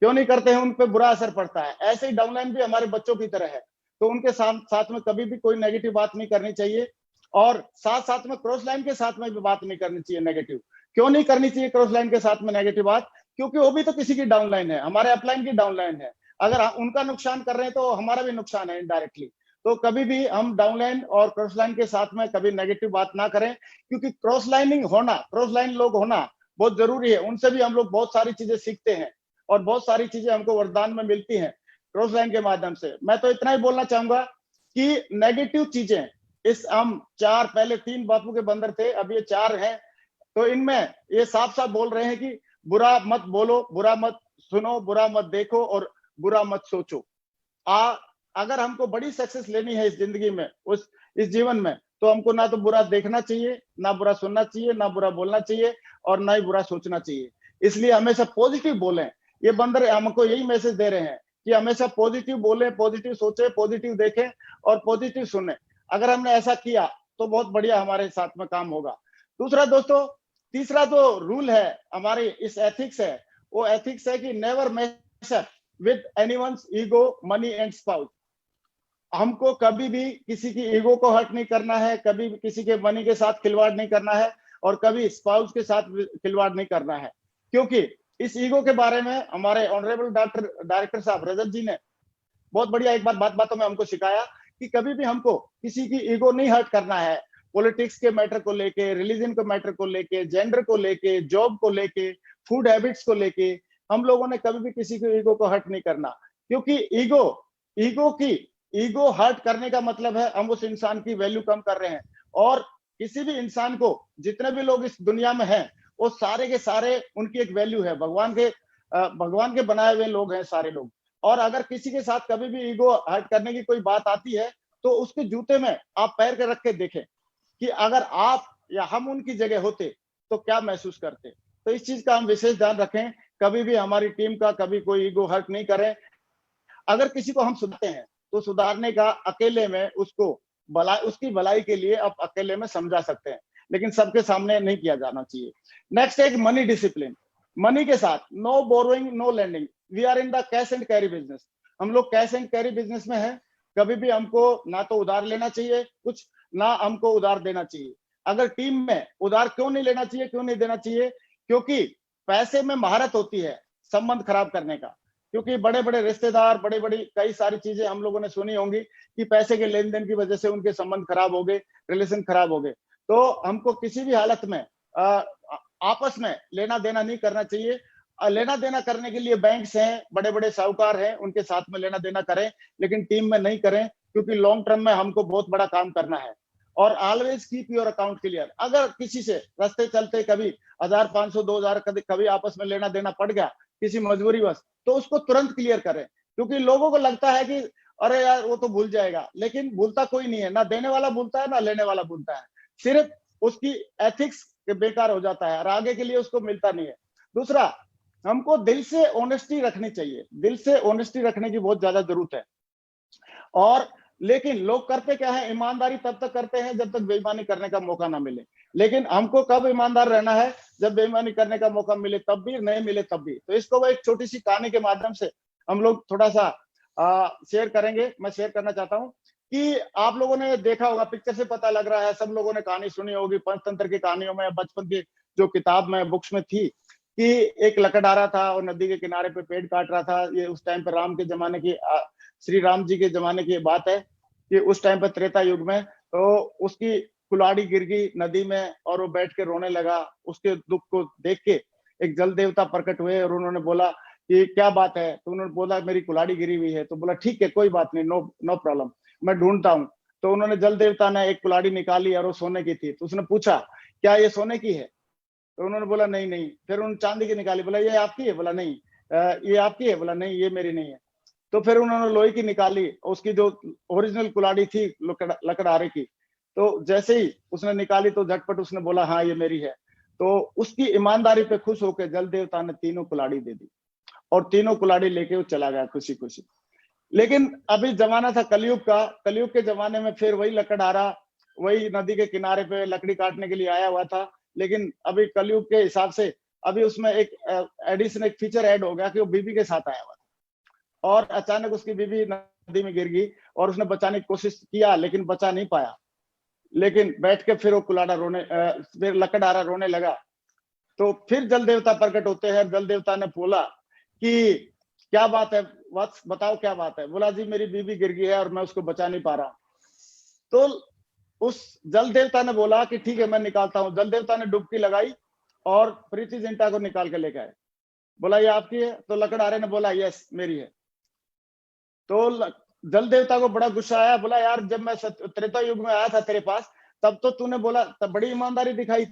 क्यों नहीं करते हैं? उन पे बुरा असर पड़ता है। ऐसे ही डाउनलाइन भी हमारे बच्चों की तरह है, तो उनके साथ में कभी भी कोई नेगेटिव बात नहीं करनी चाहिए। और साथ में क्रॉस लाइन के साथ में भी बात नहीं करनी चाहिए नेगेटिव। क्यों नहीं करनी चाहिए क्रॉस लाइन के साथ में नेगेटिव बात? क्योंकि वो भी तो किसी की डाउनलाइन है, हमारे अपलाइन की डाउनलाइन है। अगर उनका नुकसान कर रहे हैं तो हमारा भी नुकसान है इनडायरेक्टली। तो कभी भी हम डाउनलाइन और क्रॉस लाइन के साथ में कभी नेगेटिव बात ना करें, क्योंकि क्रॉस लाइन लोग होना बहुत जरूरी है। उनसे भी हम लोग बहुत सारी चीजें सीखते हैं और बहुत सारी चीजें हमको वरदान में मिलती हैं क्रॉस लाइन के माध्यम से। मैं तो इतना ही बोलना चाहूंगा कि नेगेटिव चीजें इस हम पहले 3 बापू के बंदर थे, अब ये 4 हैं। तो इनमें ये साफ साफ बोल रहे हैं कि बुरा मत बोलो, बुरा मत सुनो, बुरा मत देखो और बुरा मत सोचो। अगर हमको बड़ी सक्सेस लेनी है इस जिंदगी में, इस जीवन में, तो हमको ना तो बुरा देखना चाहिए, ना बुरा सुनना चाहिए, ना बुरा बोलना चाहिए और ना ही बुरा सोचना चाहिए। इसलिए हमेशा पॉजिटिव बोलें। ये बंदर हमको यही मैसेज दे रहे हैं कि हमेशा पॉजिटिव बोलें, पॉजिटिव सोचें, पॉजिटिव देखें और पॉजिटिव सुने। अगर हमने ऐसा किया तो बहुत बढ़िया हमारे साथ में काम होगा। दूसरा दोस्तों, तीसरा जो रूल है हमारे इस एथिक्स है, वो एथिक्स है कि never mash up with anyone's ego, money and spouse. हमको कभी भी किसी की ईगो को हर्ट नहीं करना है, कभी भी किसी के मनी के साथ खिलवाड़ नहीं करना है और कभी स्पाउस के साथ खिलवाड़ नहीं करना है, क्योंकि इस ईगो के बारे में हमारे ऑनरेबल डायरेक्टर साहब रजत जी ने बहुत बढ़िया एक बार बातों में हमको सिखाया कि कभी भी हमको किसी की ईगो नहीं हर्ट करना है। पॉलिटिक्स के मैटर को लेके, रिलीजन के मैटर को लेके, जेंडर को लेके, जॉब को लेके, फूड हैबिट्स को लेके, हम लोगों ने कभी भी किसी की ईगो को हर्ट नहीं करना, क्योंकि ईगो हर्ट करने का मतलब है हम उस इंसान की वैल्यू कम कर रहे हैं। और किसी भी इंसान को, जितने भी लोग इस दुनिया में हैं, वो सारे के सारे उनकी एक वैल्यू है, भगवान के बनाए हुए लोग हैं सारे लोग। और अगर किसी के साथ कभी भी ईगो हर्ट करने की कोई बात आती है तो उसके जूते में आप पैर के रख के देखें कि अगर आप या हम उनकी जगह होते तो क्या महसूस करते। तो इस चीज का हम विशेष ध्यान रखें, कभी भी हमारी टीम का कभी कोई ईगो हर्ट नहीं करें। अगर किसी को हम सुनते हैं तो सुधारने का अकेले में उसकी भलाई के लिए आप अकेले में समझा सकते हैं, लेकिन सबके सामने नहीं किया जाना चाहिए। नेक्स्ट एक मनी डिसिप्लिन। मनी के साथ no borrowing, no lending. We are in the cash and carry business. हम लोग कैश एंड कैरी बिजनेस में हैं। कभी भी हमको ना तो उधार लेना चाहिए कुछ, ना हमको उधार देना चाहिए। अगर टीम में उधार क्यों नहीं लेना चाहिए, क्यों नहीं देना चाहिए? क्योंकि पैसे में महारत होती है संबंध खराब करने का। क्योंकि बड़े बड़े रिश्तेदार, बड़ी बड़ी कई सारी चीजें हम लोगों ने सुनी होंगी कि पैसे के लेन देन की वजह से उनके संबंध खराब हो गए, रिलेशन खराब हो गए। तो हमको किसी भी हालत में आपस में लेना देना नहीं करना चाहिए। लेना देना करने के लिए बैंक्स हैं, बड़े बड़े साहूकार हैं, उनके साथ में लेना देना करें, लेकिन टीम में नहीं करें, क्योंकि लॉन्ग टर्म में हमको बहुत बड़ा काम करना है। और always keep your account clear. अगर किसी से रास्ते चलते कभी 1000, 500, 2000 कभी आपस में लेना देना पड़ गया किसी मजबूरी बस, तो उसको तुरंत क्लियर करें। क्योंकि लोगों को लगता है कि अरे यार वो तो भूल जाएगा, लेकिन भूलता कोई नहीं है, ना देने वाला भूलता है ना लेने वाला भूलता है। सिर्फ उसकी एथिक्स बेकार हो जाता है और आगे के लिए उसको मिलता नहीं है। दूसरा, हमको दिल से ऑनेस्टी रखनी चाहिए। दिल से ऑनेस्टी रखने की बहुत ज्यादा जरूरत है। और लेकिन लोग करते क्या है, ईमानदारी तब तक करते हैं जब तक बेईमानी करने का मौका ना मिले। लेकिन हमको कब ईमानदार रहना है? जब बेईमानी करने का मौका मिले तब भी, नहीं मिले तब भी। तो इसको वो एक छोटी सी कहानी के माध्यम से हम लोग थोड़ा सा शेयर करेंगे। मैं शेयर करना चाहता हूँ कि आप लोगों ने देखा होगा, पिक्चर से पता लग रहा है, सब लोगों ने कहानी सुनी होगी पंचतंत्र की कहानियों में, बचपन की जो किताब में, बुक्स में थी, कि एक लकड़हारा था और नदी के किनारे पे पेड़ काट रहा था। ये उस टाइम पे राम के जमाने की, श्री राम जी के जमाने की बात है कि उस टाइम पे त्रेता युग में, तो उसकी कुल्हाड़ी गिर गई नदी में और वो बैठ के रोने लगा। उसके दुख को देख के एक जल देवता प्रकट हुए और उन्होंने बोला कि क्या बात है? तो उन्होंने बोला मेरी कुल्हाड़ी गिरी हुई है। तो बोला ठीक है, कोई बात नहीं, नो प्रॉब्लम, मैं ढूंढता हूँ। तो उन्होंने, जल देवता ने एक कुल्हाड़ी निकाली और वो सोने की थी। तो उसने पूछा क्या ये सोने की है? तो उन्होंने बोला नहीं नहीं। फिर उन्होंने चांदी की निकाली, बोला ये आपकी है? बोला नहीं। ये आपकी है? बोला नहीं, ये मेरी नहीं है। तो फिर उन्होंने लोहे की निकाली, उसकी जो ओरिजिनल कुल्हाड़ी थी लकड़हारे की, तो जैसे ही उसने निकाली तो झटपट उसने बोला हाँ ये मेरी है। तो उसकी ईमानदारी पे खुश होकर जल देवता ने तीनों कुल्हाड़ी दे दी और तीनों कुल्हाड़ी लेके वो चला गया खुशी खुशी। लेकिन अभी जमाना था कलयुग का। कलयुग के जमाने में फिर वही लकड़हारा वही नदी के किनारे पे लकड़ी काटने के लिए आया हुआ था। लेकिन अभी कलयुग के हिसाब से अभी उसमें एक एडिशन, एक फीचर ऐड हो गया कि वो बीबी के साथ आया हुआ था और अचानक उसकी बीबी नदी में गिर गई और उसने बचाने की कोशिश किया लेकिन बचा नहीं पाया। लेकिन बैठ के फिर वो फिर लकड़हारा रोने लगा। तो फिर जल देवता प्रकट होते हैं। जल देवता ने बोला कि क्या बात है वत्स, बताओ क्या बात है? बोला जी मेरी बीबी गिर गई है और मैं उसको बचा नहीं पा रहा। तो उस जल देवता ने बोला कि ठीक है मैं निकालता हूँ। जल देवता ने डुबकी लगाई और प्रीति जिंटा को निकाल के लेके आए। बोला ये आपकी है? तो लकड़हारे ने बोला यस मेरी है। तो जल देवता को बड़ा गुस्सा आया। बोला यार जब मैं त्रेता युग में आया था तेरे पास तब तो तूने बोला, तब बड़ी ईमानदारी दिखाई,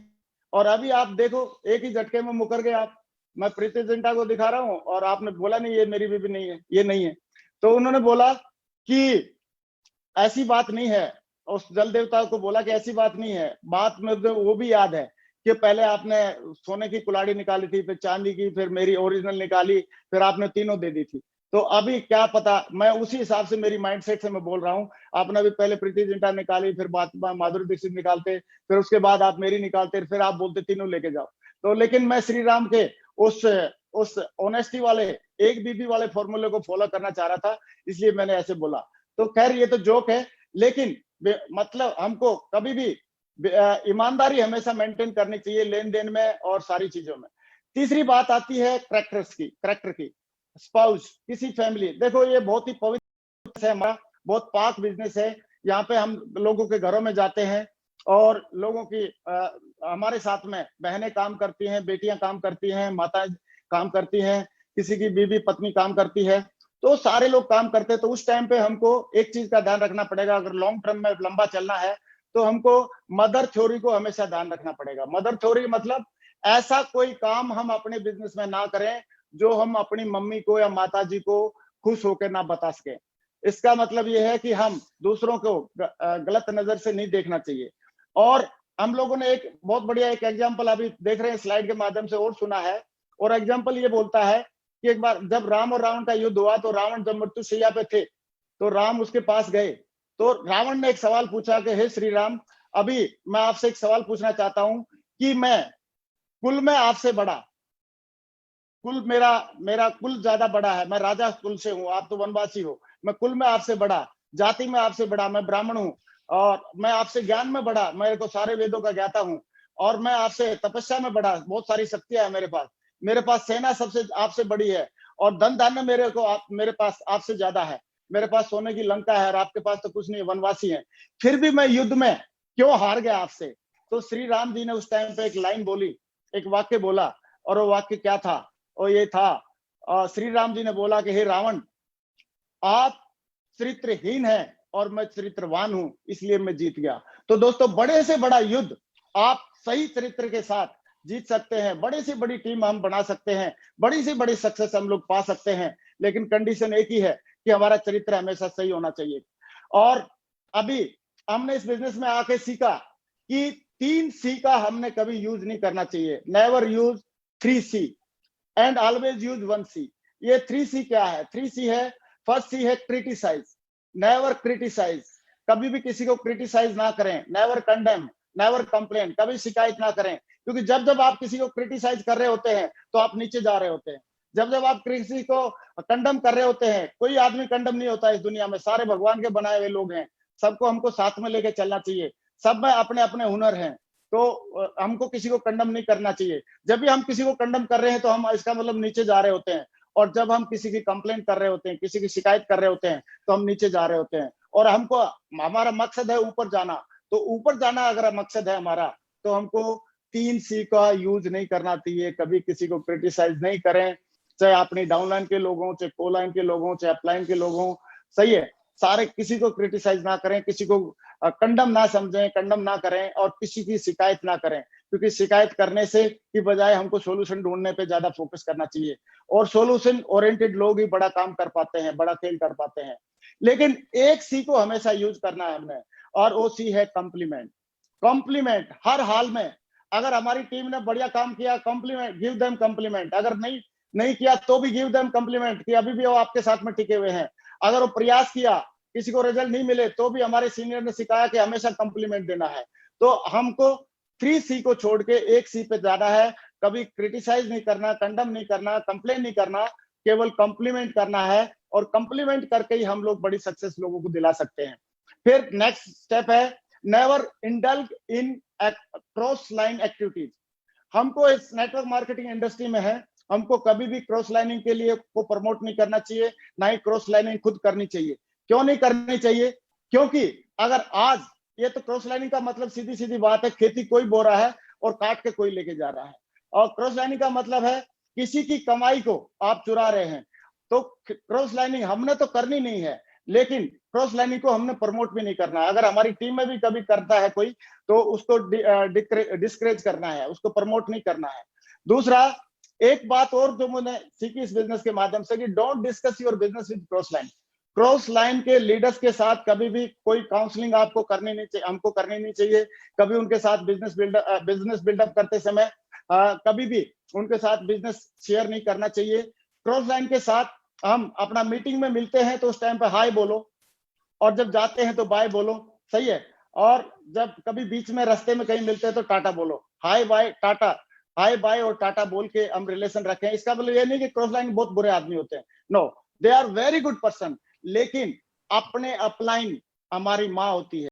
और अभी आप देखो एक ही झटके में मुकर गए आप। मैं प्रीति जिंटा को दिखा रहा हूँ और आपने बोला नहीं ये मेरी बीबी नहीं है, ये नहीं है। तो उन्होंने बोला कि ऐसी बात नहीं है। उस जल देवता को बोला कि ऐसी बात नहीं है। बात में वो भी याद है कि पहले आपने सोने की कुल्हाड़ी निकाली थी, फिर चांदी की, फिर मेरी ओरिजिनल निकाली, फिर आपने तीनों दे दी थी। तो अभी क्या पता, मैं उसी हिसाब से मेरी माइंडसेट से मैं बोल रहा हूँ। आपने भी पहले प्रीति जिंटा निकाली, फिर बात माधुरी दीक्षित निकालते, फिर उसके बाद आप मेरी निकालते, फिर आप बोलते तीनों लेके जाओ। तो लेकिन मैं श्री राम के उस ऑनेस्टी वाले एक बीबी वाले फॉर्मूले को फॉलो करना चाह रहा था, इसलिए मैंने ऐसे बोला। तो खैर ये तो जोक है, लेकिन मतलब हमको कभी भी ईमानदारी हमेशा मेंटेन करनी चाहिए लेन देन में और सारी चीजों में। तीसरी बात आती है करैक्टर की। स्पाउस, किसी फैमिली, देखो ये बहुत ही पवित्र है हमारा, बहुत पाक बिजनेस है। यहाँ पे हम लोगों के घरों में जाते हैं और लोगों की हमारे साथ में बहनें काम करती हैं, बेटियां काम करती हैं, माताएं काम करती हैं, किसी की बीवी पत्नी काम करती है, तो सारे लोग काम करते हैं। तो उस टाइम पे हमको एक चीज का ध्यान रखना पड़ेगा, अगर लॉन्ग टर्म में लंबा चलना है तो हमको मदर थ्योरी को हमेशा ध्यान रखना पड़ेगा। मदर थ्योरी मतलब ऐसा कोई काम हम अपने बिजनेस में ना करें जो हम अपनी मम्मी को या माता जी को खुश होकर ना बता सके। इसका मतलब यह है कि हम दूसरों को गलत नजर से नहीं देखना चाहिए। और हम लोगों ने एक बहुत बढ़िया एक एग्जाम्पल अभी देख रहे हैं स्लाइड के माध्यम से और सुना है, और एग्जाम्पल ये बोलता है कि एक बार जब राम और रावण का युद्ध हुआ तो रावण जब मृत्युशैया पे थे तो राम उसके पास गए, तो रावण ने एक सवाल पूछा कि हे श्री राम, अभी मैं आपसे एक सवाल पूछना चाहता हूं कि मैं कुल में आपसे बड़ा, कुल मेरा कुल ज्यादा बड़ा है, मैं राजा कुल से हूं, आप तो वनवासी हो, मैं कुल में आपसे बड़ा, जाति में आपसे बड़ा, मैं ब्राह्मण हूं, और मैं आपसे ज्ञान में बड़ा, मेरे को सारे वेदों का ज्ञाता हूं, और मैं आपसे तपस्या में बड़ा, बहुत सारी शक्तियां है मेरे पास सेना सबसे आपसे बड़ी है, और धन धान्य मेरे पास आपसे ज्यादा है, मेरे पास सोने की लंका है और आपके पास तो कुछ नहीं, वनवासी है, फिर भी मैं युद्ध में क्यों हार गया आपसे। तो श्री राम जी ने उस टाइम पे एक लाइन बोली, एक वाक्य बोला, और वो वाक्य क्या था, और ये था, श्री राम जी ने बोला कि हे रावण, आप चरित्रहीन हैं और मैं चरित्रवान हूं, इसलिए मैं जीत गया। तो दोस्तों, बड़े से बड़ा युद्ध आप सही चरित्र के साथ जीत सकते हैं, बड़ी से बड़ी टीम हम बना सकते हैं, बड़ी से बड़ी सक्सेस हम लोग पा सकते हैं, लेकिन कंडीशन एक ही है कि हमारा चरित्र हमेशा सही होना चाहिए। और अभी हमने इस बिजनेस में आके सीखा कि 3C का हमने कभी यूज नहीं करना चाहिए। Never use 3C and always use 1C। ये 3C क्या है? 3C है, फर्स्ट C है क्रिटिसाइज, नेवर क्रिटिसाइज, कभी भी किसी को क्रिटिसाइज ना करें, नेवर कंडेम, नेवर कंप्लेन, कभी शिकायत ना करें, क्योंकि जब जब आप किसी को क्रिटिसाइज कर रहे होते हैं तो आप नीचे जा रहे होते हैं। जब जब आप किसी को कंडम कर रहे होते हैं, कोई आदमी कंडम नहीं होता इस दुनिया में, सारे भगवान के बनाए हुए लोग हैं, सबको हमको साथ में लेके चलना चाहिए, सब में अपने अपने हुनर हैं, तो हमको किसी को कंडम नहीं करना चाहिए। जब भी हम किसी को कंडम कर रहे हैं तो हम इसका मतलब नीचे जा रहे होते हैं, और जब हम किसी की कंप्लेंट कर रहे होते हैं, किसी की शिकायत कर रहे होते हैं, तो हम नीचे जा रहे होते हैं। और हमको, हमारा मकसद है ऊपर जाना, तो ऊपर जाना अगर मकसद है हमारा, तो हमको 3C का यूज नहीं करना चाहिए। कभी किसी को क्रिटिसाइज नहीं करें, चाहे अपनी डाउनलाइन के लोगों, चाहे कोलाइन के लोगों, चाहे अपलाइन के लोगों, सही है, सारे किसी को क्रिटिसाइज ना करें, किसी को कंडम ना समझें, कंडम ना करें, और किसी की शिकायत ना करें, क्योंकि शिकायत करने से की बजाय हमको सोल्यूशन ढूंढने पे ज्यादा फोकस करना चाहिए, और सोल्यूशन ओरिएंटेड लोग ही बड़ा काम कर पाते हैं, बड़ा खेल कर पाते हैं। लेकिन एक C को हमेशा यूज करना है हमने, और वो C है कॉम्प्लीमेंट। कॉम्प्लीमेंट हर हाल में, अगर हमारी टीम ने बढ़िया काम किया, कॉम्प्लीमेंट, गिव देम कॉम्प्लीमेंट, अगर नहीं किया तो भी गिव देम कॉम्प्लीमेंट कि अभी भी वो आपके साथ में टिके हुए हैं। अगर वो प्रयास किया, किसी को रिजल्ट नहीं मिले, तो भी हमारे सीनियर ने सिखाया कि हमेशा कॉम्प्लीमेंट देना है। तो हमको 3C को छोड़ के एक C पे जाना है, कभी क्रिटिसाइज नहीं करना, कंडम नहीं करना, कंप्लेन नहीं करना, केवल कॉम्प्लीमेंट करना है, और कॉम्प्लीमेंट करके ही हम लोग बड़ी सक्सेस लोगों को दिला सकते हैं। फिर नेक्स्ट स्टेप है, never indulge in cross line activities. हमको इस नेटवर्क मार्केटिंग इंडस्ट्री में है, हमको कभी भी क्रॉस लाइनिंग के लिए को प्रमोट नहीं करना चाहिए, ना ही क्रॉस लाइनिंग खुद करनी चाहिए। क्यों नहीं करनी चाहिए? क्योंकि अगर आज ये तो क्रॉस लाइनिंग का मतलब सीधी सीधी बात है, खेती कोई बो रहा है और काट के कोई लेके जा रहा है, और क्रॉस लाइनिंग का मतलब है किसी की कमाई को आप चुरा रहे हैं। तो क्रॉस लाइनिंग हमने तो करनी नहीं है, लेकिन क्रॉस लाइनिंग को हमने प्रमोट भी नहीं करना है। अगर हमारी टीम में भी कभी करता है कोई, तो उसको डिस्करेज करना है, उसको प्रमोट नहीं करना है। दूसरा, एक बात और जो मैंने सीखी इस बिजनेस के माध्यम से, कि don't discuss your business with cross line. Cross line के लीडर्स के साथ कभी भी कोई काउंसलिंग आपको करनी नहीं चाहिए, हमको करनी नहीं चाहिए। कभी उनके साथ बिजनेस बिल्डअप करते समय कभी भी उनके साथ बिजनेस शेयर नहीं करना चाहिए। क्रॉस लाइन के साथ हम अपना मीटिंग में मिलते हैं तो उस टाइम पे हाय बोलो, और जब जाते हैं तो बाय बोलो, सही है। और जब कभी बीच में रास्ते में कहीं मिलते हैं तो टाटा बोलो, hi bye tata, hi bye और टाटा बोल के हम रिलेशन रखें, इसका मतलब ये नहीं कि क्रॉस लाइन बहुत बुरे आदमी होते हैं, no, they are very good person, लेकिन अपने अपलाइन हमारी माँ होती है।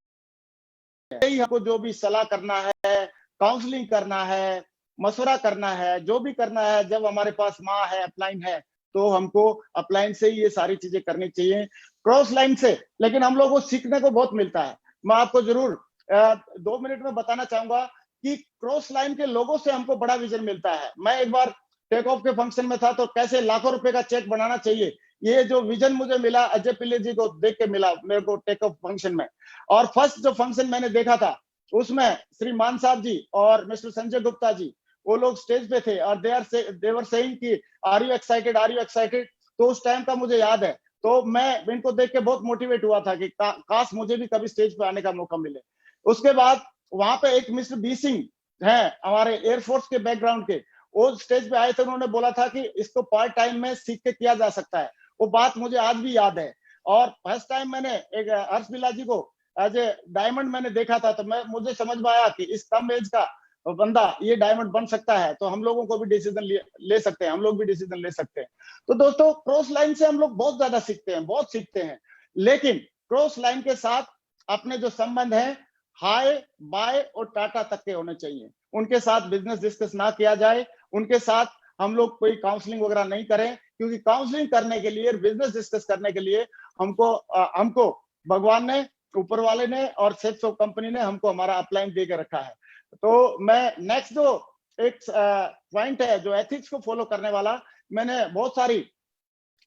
यही हमको जो भी सलाह करना है, काउंसलिंग करना है, मशवरा करना है, जो भी करना है, जब हमारे पास माँ है, अपलाइन है, तो हमको अपलाइन से ही ये सारी चीजें करनी चाहिए, क्रॉस लाइन से। लेकिन हम लोगों को सीखने को बहुत मिलता है। मैं आपको जरूर 2 मिनट में बताना चाहूंगा कि क्रॉस लाइन के लोगों से हमको बड़ा विजन मिलता है। मैं एक बार टेक ऑफ के फंक्शन में था, तो कैसे लाखों रुपए का चेक बनाना चाहिए, ये जो विजन मुझे मिला अजय पिल्ले जी को देख के मिला मेरे को टेक ऑफ फंक्शन में। और फर्स्ट जो फंक्शन मैंने देखा था, उसमें श्री मान साहब जी और मिस्टर संजय गुप्ता जी, वो लोग स्टेज पे थे और देवर सेइंग कि are you excited, are you excited. तो उस टाइम का मुझे याद है, तो मैं इनको देख के बहुत मोटिवेट हुआ था कि काश मुझे भी कभी स्टेज पे आने का मौका मिले। उसके बाद वहां पे एक मिस्टर बी सिंह है हमारे एयरफोर्स के बैकग्राउंड के, वो स्टेज पे आए थे, उन्होंने बोला था कि इसको पार्ट टाइम में सीख के किया जा सकता है। वो बात मुझे आज भी याद है। और फर्स्ट टाइम मैंने एक हर्ष बिल्ला जी को एज ए डायमंड मैंने देखा था, तो मुझे समझ में आया कि इस कम एज का बंदा ये डायमंड बन सकता है, तो हम लोगों को भी डिसीजन ले सकते हैं, हम लोग भी डिसीजन ले सकते हैं। तो दोस्तों, क्रॉस लाइन से हम लोग बहुत ज्यादा सीखते हैं, बहुत सीखते हैं, लेकिन क्रॉस लाइन के साथ अपने जो संबंध है हाय बाय और टाटा तक के होने चाहिए। उनके साथ बिजनेस डिस्कस ना किया जाए, उनके साथ हम लोग कोई काउंसलिंग वगैरह नहीं करें, क्योंकि काउंसलिंग करने के लिए, बिजनेस डिस्कस करने के लिए हमको भगवान ने, ऊपर वाले ने और सेफ्स ऑफ कंपनी ने हमको हमारा अपलाइन दे के रखा है। तो मैं नेक्स्ट जो एक पॉइंट है जो एथिक्स को फॉलो करने वाला, मैंने बहुत सारी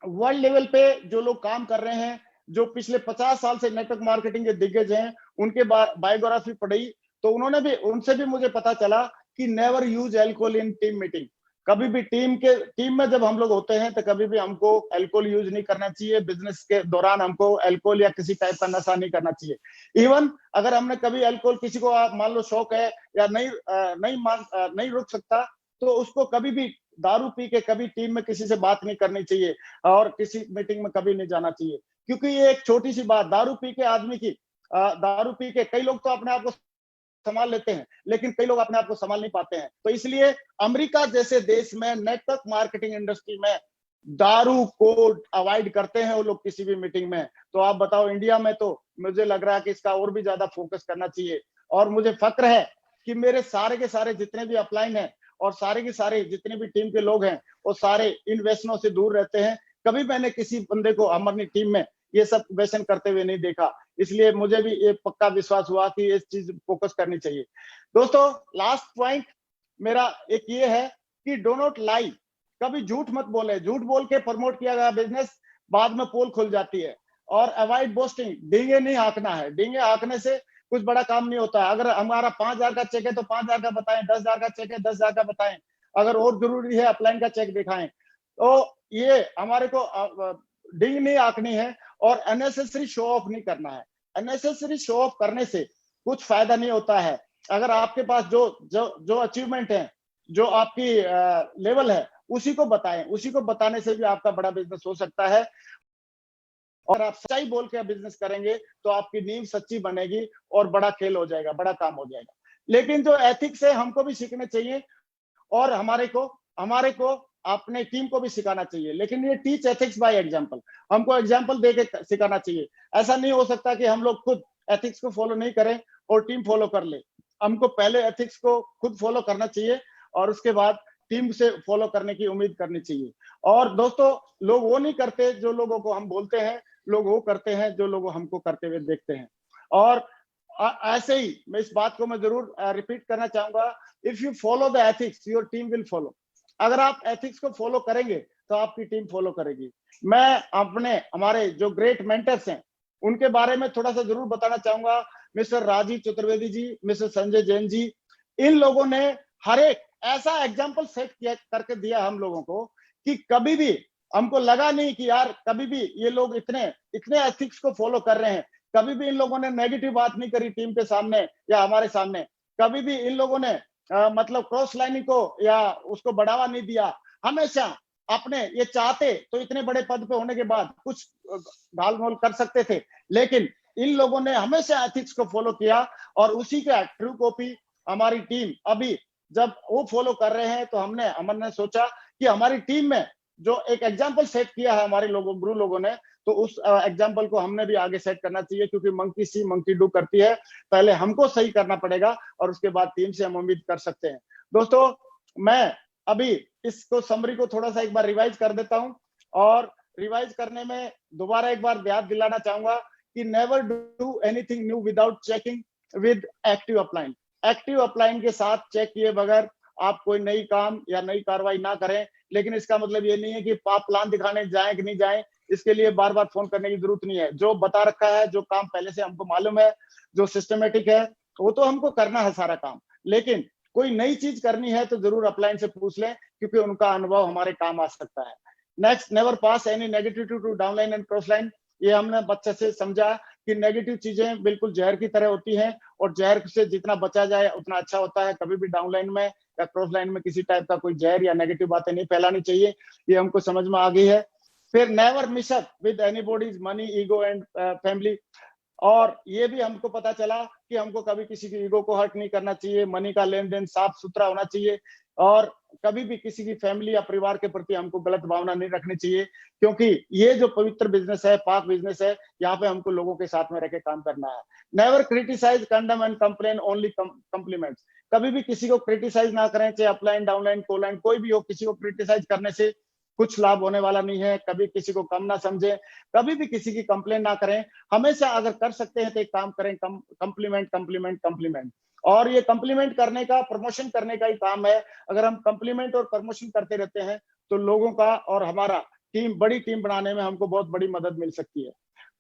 वर्ल्ड लेवल पे जो लोग काम कर रहे हैं, जो पिछले 50 साल से नेटवर्क मार्केटिंग के दिग्गज हैं, उनके बायोग्राफी पढ़ी, तो उनसे भी मुझे पता चला कि नेवर यूज अल्कोहल इन टीम मीटिंग। कभी भी टीम में जब हम लोग होते हैं, तो कभी भी हमको अल्कोहल यूज नहीं करना चाहिए। बिजनेस के दौरान हमको अल्कोहल या किसी टाइप का नशा नहीं करना चाहिए। इवन अगर हमने कभी अल्कोहल, किसी को मान लो शौक है या नहीं रुक सकता, तो उसको कभी भी दारू पी के कभी टीम में किसी से बात नहीं करनी चाहिए और किसी मीटिंग में कभी नहीं जाना चाहिए। क्योंकि ये एक छोटी सी बात, दारू पी के आदमी की, दारू पी के कई लोग तो अपने आप को संभाल लेते हैं, लेकिन कई लोग अपने आप को संभाल नहीं पाते हैं। तो इसलिए अमेरिका जैसे देश में नेटवर्क मार्केटिंग इंडस्ट्री में दारू को अवॉइड करते हैं वो लोग किसी भी मीटिंग में। तो आप बताओ, इंडिया में तो मुझे लग रहा है कि इसका और भी ज्यादा फोकस करना चाहिए। और मुझे फक्र है कि मेरे सारे के सारे जितने भी अपलाइन हैं और सारे के सारे जितने भी टीम के लोग हैं, वो सारे इन व्यसनों से दूर रहते हैं। कभी मैंने किसी बंदे को हमारी टीम में ये सब व्यसन करते हुए नहीं देखा। इसलिए मुझे भी ये पक्का विश्वास हुआ कि इस चीज फोकस करनी चाहिए। दोस्तों, लास्ट पॉइंट मेरा एक ये है कि डो नॉट लाई, कभी झूठ मत बोले। झूठ बोल के प्रमोट किया गया बिजनेस बाद में पोल खुल जाती है। और अवॉइड बोस्टिंग, डींगे नहीं हाँकना है। डींगे हाँकने से कुछ बड़ा काम नहीं होता है। अगर हमारा 5,000 का चेक है तो 5,000 का बताएं, 10,000 का चेक है 10,000 का बताएं। अगर और जरूरी है अपलाइन का चेक दिखाएं। तो ये हमारे को डिंग नहीं आंकनी है और अननेसेसरी शो ऑफ नहीं करना है। अननेसेसरी शो ऑफ करने से कुछ फायदा नहीं होता है। अगर आपके पास जो अचीवमेंट है, जो आपकी लेवल है, उसी को बताएं। उसी को बताने से भी आपका बड़ा बिजनेस हो सकता है। और आप सच्चाई बोल के बिजनेस करेंगे तो आपकी नींव सच्ची बनेगी और बड़ा खेल हो जाएगा, बड़ा काम हो जाएगा। लेकिन जो एथिक्स है हमको भी सीखने चाहिए और हमारे को अपने टीम को भी सिखाना चाहिए। लेकिन ये टीच एथिक्स बाय एग्जांपल, हमको एग्जांपल दे के सिखाना चाहिए। ऐसा नहीं हो सकता कि हम लोग खुद एथिक्स को फॉलो नहीं करें और टीम फॉलो कर ले। हमको पहले एथिक्स को खुद फॉलो करना चाहिए और उसके बाद टीम से फॉलो करने की उम्मीद करनी चाहिए। और दोस्तों, लोग वो नहीं करते जो लोगों को हम बोलते हैं, लोग वो करते हैं जो लोग हमको करते हुए देखते हैं। और ऐसे ही मैं इस बात को मैं जरूर रिपीट करना चाहूंगा, if you follow the ethics your team will follow. अगर आप एथिक्स को फॉलो करेंगे तो आपकी टीम फॉलो करेगी। मैं हमारे जो ग्रेट मेंटर्स हैं उनके बारे में थोड़ा सा जरूर बताना चाहूंगा। मिस्टर राजीव चतुर्वेदी जी, मिस्टर संजय जैन जी, इन लोगों ने हर एक ऐसा एग्जाम्पल सेट करके दिया हम लोगों को कि कभी भी हमको लगा नहीं कि यार कभी भी ये लोग इतने एथिक्स को फॉलो कर रहे हैं। कभी भी इन लोगों ने नेगेटिव बात नहीं करी टीम के सामने या हमारे सामने। कभी भी इन लोगों ने मतलब क्रॉस लाइनिंग को या उसको बढ़ावा नहीं दिया। हमेशा अपने ये चाहते तो इतने बड़े पद पे होने के बाद कुछ ढाल-मोल कर सकते थे, लेकिन इन लोगों ने हमेशा एथिक्स को फॉलो किया और उसी का ट्रू कॉपी हमारी टीम अभी जब वो फॉलो कर रहे हैं तो अमन ने सोचा कि हमारी टीम में जो एक एग्जाम्पल सेट किया है हमारे लोगों, गुरु लोगों ने, तो उस एग्जाम्पल को हमने भी आगे सेट करना चाहिए, क्योंकि मंकी सी मंकी डू करती है। पहले हमको सही करना पड़ेगा और उसके बाद टीम से हम उम्मीद कर सकते हैं। दोस्तों, मैं अभी इसको समरी को थोड़ा सा एक बार रिवाइज कर देता हूं, और रिवाइज करने में दोबारा एक बार याद दिलाना चाहूंगा कि never do anything new without checking with active upline. Active upline के साथ चेक किए बगैर आप कोई नई काम या नई कार्रवाई ना करें। लेकिन इसका मतलब ये नहीं है कि आप प्लान दिखाने जाएं कि नहीं जाएं, इसके लिए बार बार फोन करने की जरूरत नहीं है। जो बता रखा है, जो काम पहले से हमको मालूम है, जो सिस्टमेटिक है, वो तो हमको करना है सारा काम। लेकिन कोई नई चीज करनी है तो जरूर अपलाइन से पूछ लें, क्योंकि उनका अनुभव हमारे काम आ सकता है। Next, never pass any negativity to downline and crossline. ये हमने बच्चे से समझा कि नेगेटिव चीजें बिल्कुल जहर की तरह होती हैं, और जहर से जितना बचा जाए उतना अच्छा होता है। कभी भी डाउनलाइन में या क्रॉस लाइन में किसी टाइप का कोई जहर या नेगेटिव बातें नहीं फैलानी चाहिए, ये हमको समझ में आ गई है। फिर never mess up with anybody's money, ego and family. और ये भी हमको पता चला कि हमको कभी किसी की ईगो को हर्ट नहीं करना चाहिए, मनी का लेन देन साफ सुथरा होना चाहिए, और कभी भी किसी की फैमिली या परिवार के प्रति हमको गलत भावना नहीं रखनी चाहिए, क्योंकि ये जो पवित्र बिजनेस है, पाक बिजनेस है, यहाँ पे हमको लोगों के साथ में रह के काम करना है। Never criticise, condemn and complain, only compliments. कभी भी किसी को क्रिटिसाइज ना करें, चाहे अपलाइन, डाउनलाइन, कोलाइन, कोई भी हो। किसी को क्रिटिसाइज करने से कुछ लाभ होने वाला नहीं है। कभी किसी को कम ना समझे, कभी भी किसी की कंप्लेन ना करें। हमेशा अगर कर सकते हैं तो एक काम करें, कंप्लीमेंट कंप्लीमेंट कंप्लीमेंट। और ये कंप्लीमेंट करने का, प्रमोशन करने का ही काम है। अगर हम कंप्लीमेंट और प्रमोशन करते रहते हैं तो लोगों का और हमारा टीम, बड़ी टीम बनाने में हमको बहुत बड़ी मदद मिल सकती है।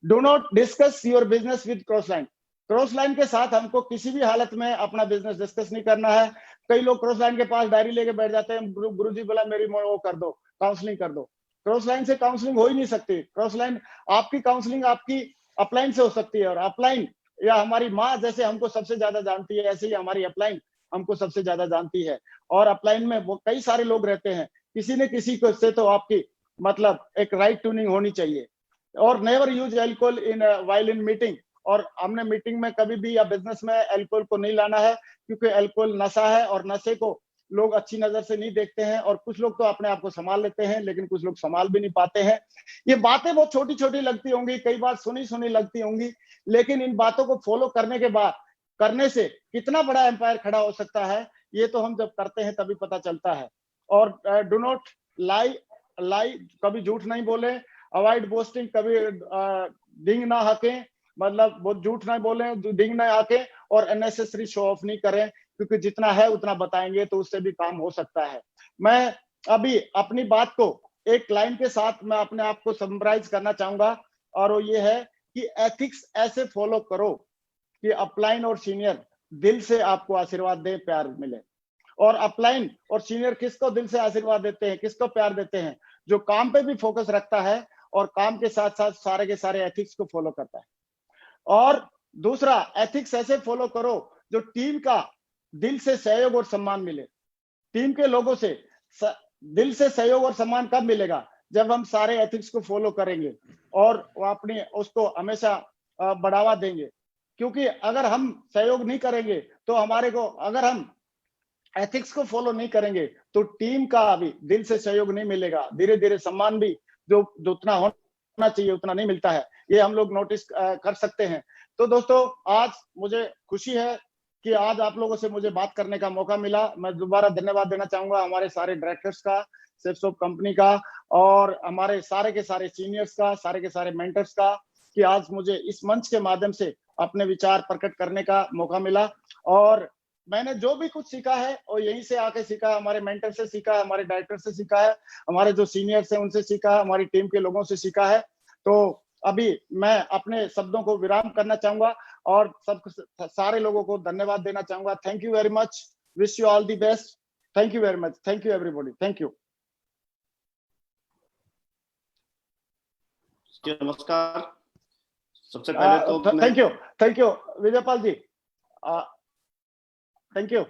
Do not discuss your business with crossline. Crossline के साथ हमको किसी भी हालत में अपना बिजनेस डिस्कस नहीं करना है। कई लोग क्रॉसलाइन के पास डायरी लेके बैठ जाते हैं, गुरुजी बोला मेरी वो कर दो, काउंसलिंग कर दो। क्रॉसलाइन से काउंसलिंग हो ही नहीं सकती। क्रॉसलाइन, आपकी काउंसलिंग आपकी अपलाइन से हो सकती है, और अपलाइन या हमारी माँ जैसे हमको सबसे ज्यादा जानती है, ऐसे ही हमारी अपलाइन हमको सबसे ज्यादा जानती है। और अपलाइन में वो कई सारे लोग रहते हैं, किसी न किसी को से तो आपकी मतलब एक राइट ट्यूनिंग होनी चाहिए। और never use alcohol in while in meeting. और हमने मीटिंग में कभी भी या बिजनेस में एल्कोहल को नहीं लाना है, क्योंकि एल्कोहल नशा है, और नशे को लोग अच्छी नजर से नहीं देखते हैं। और कुछ लोग तो अपने आप को संभाल लेते हैं, लेकिन कुछ लोग संभाल भी नहीं पाते हैं। ये बातें बहुत छोटी छोटी लगती होंगी, कई बार सुनी सुनी लगती होंगी, लेकिन इन बातों को फॉलो करने के बाद, करने से कितना बड़ा एम्पायर खड़ा हो सकता है, ये तो हम जब करते हैं तभी पता चलता है। और डू नॉट लाई, कभी झूठ नहीं बोले। अवॉइड बोस्टिंग, कभी डिंग ना हाके, मतलब बहुत झूठ ना बोले, डिंग ना हाके, और अननेसेसरी शो ऑफ नहीं करें, क्योंकि जितना है उतना बताएंगे तो उससे भी काम हो सकता है। मैं अभी अपनी बात को एक लाइन के साथ मैं अपने आप को समराइज करना चाहूंगा, और वो ये है कि एथिक्स ऐसे फॉलो करो कि अपलाइन और सीनियर दिल से आपको आशीर्वाद दे, प्यार मिले। और अपलाइन और सीनियर किसको दिल से आशीर्वाद देते हैं, किसको प्यार देते हैं? जो काम पे भी फोकस रखता है और काम के साथ साथ सारे के सारे एथिक्स को फॉलो करता है। और दूसरा, एथिक्स ऐसे फॉलो करो जो टीम का दिल से सहयोग और सम्मान मिले। टीम के लोगों से दिल से सहयोग और सम्मान कब मिलेगा? जब हम सारे एथिक्स को फॉलो करेंगे और अपनी उसको हमेशा बढ़ावा देंगे। क्योंकि अगर हम सहयोग नहीं करेंगे तो हमारे को, अगर हम एथिक्स को फॉलो नहीं करेंगे तो टीम का भी दिल से सहयोग नहीं मिलेगा। धीरे धीरे सम्मान भी जो उतना होना चाहिए उतना नहीं मिलता है, ये हम लोग नोटिस कर सकते हैं। तो दोस्तों, आज मुझे खुशी है कि आज आप लोगों से मुझे बात करने का मौका मिला। मैं दोबारा धन्यवाद देना चाहूंगा हमारे सारे डायरेक्टर्स का, सेफ्सॉप कंपनी का, और हमारे सारे के सारे सीनियर्स का, सारे के सारे मेंटर्स का, कि आज मुझे इस मंच के माध्यम से अपने विचार प्रकट करने का मौका मिला। और मैंने जो भी कुछ सीखा है और यहीं से आके सीखा है, हमारे मेंटर से सीखा है, हमारे डायरेक्टर से सीखा है, हमारे जो सीनियर्स हैं उनसे सीखा है, हमारी टीम के लोगों से सीखा है। तो अभी मैं अपने शब्दों को विराम करना चाहूंगा और सब सारे लोगों को धन्यवाद देना चाहूंगा। Thank you very much, wish you all the best. Thank you very much, thank you everybody, thank you. नमस्कार। सबसे पहले तो thank you Vijaypal ji, thank you.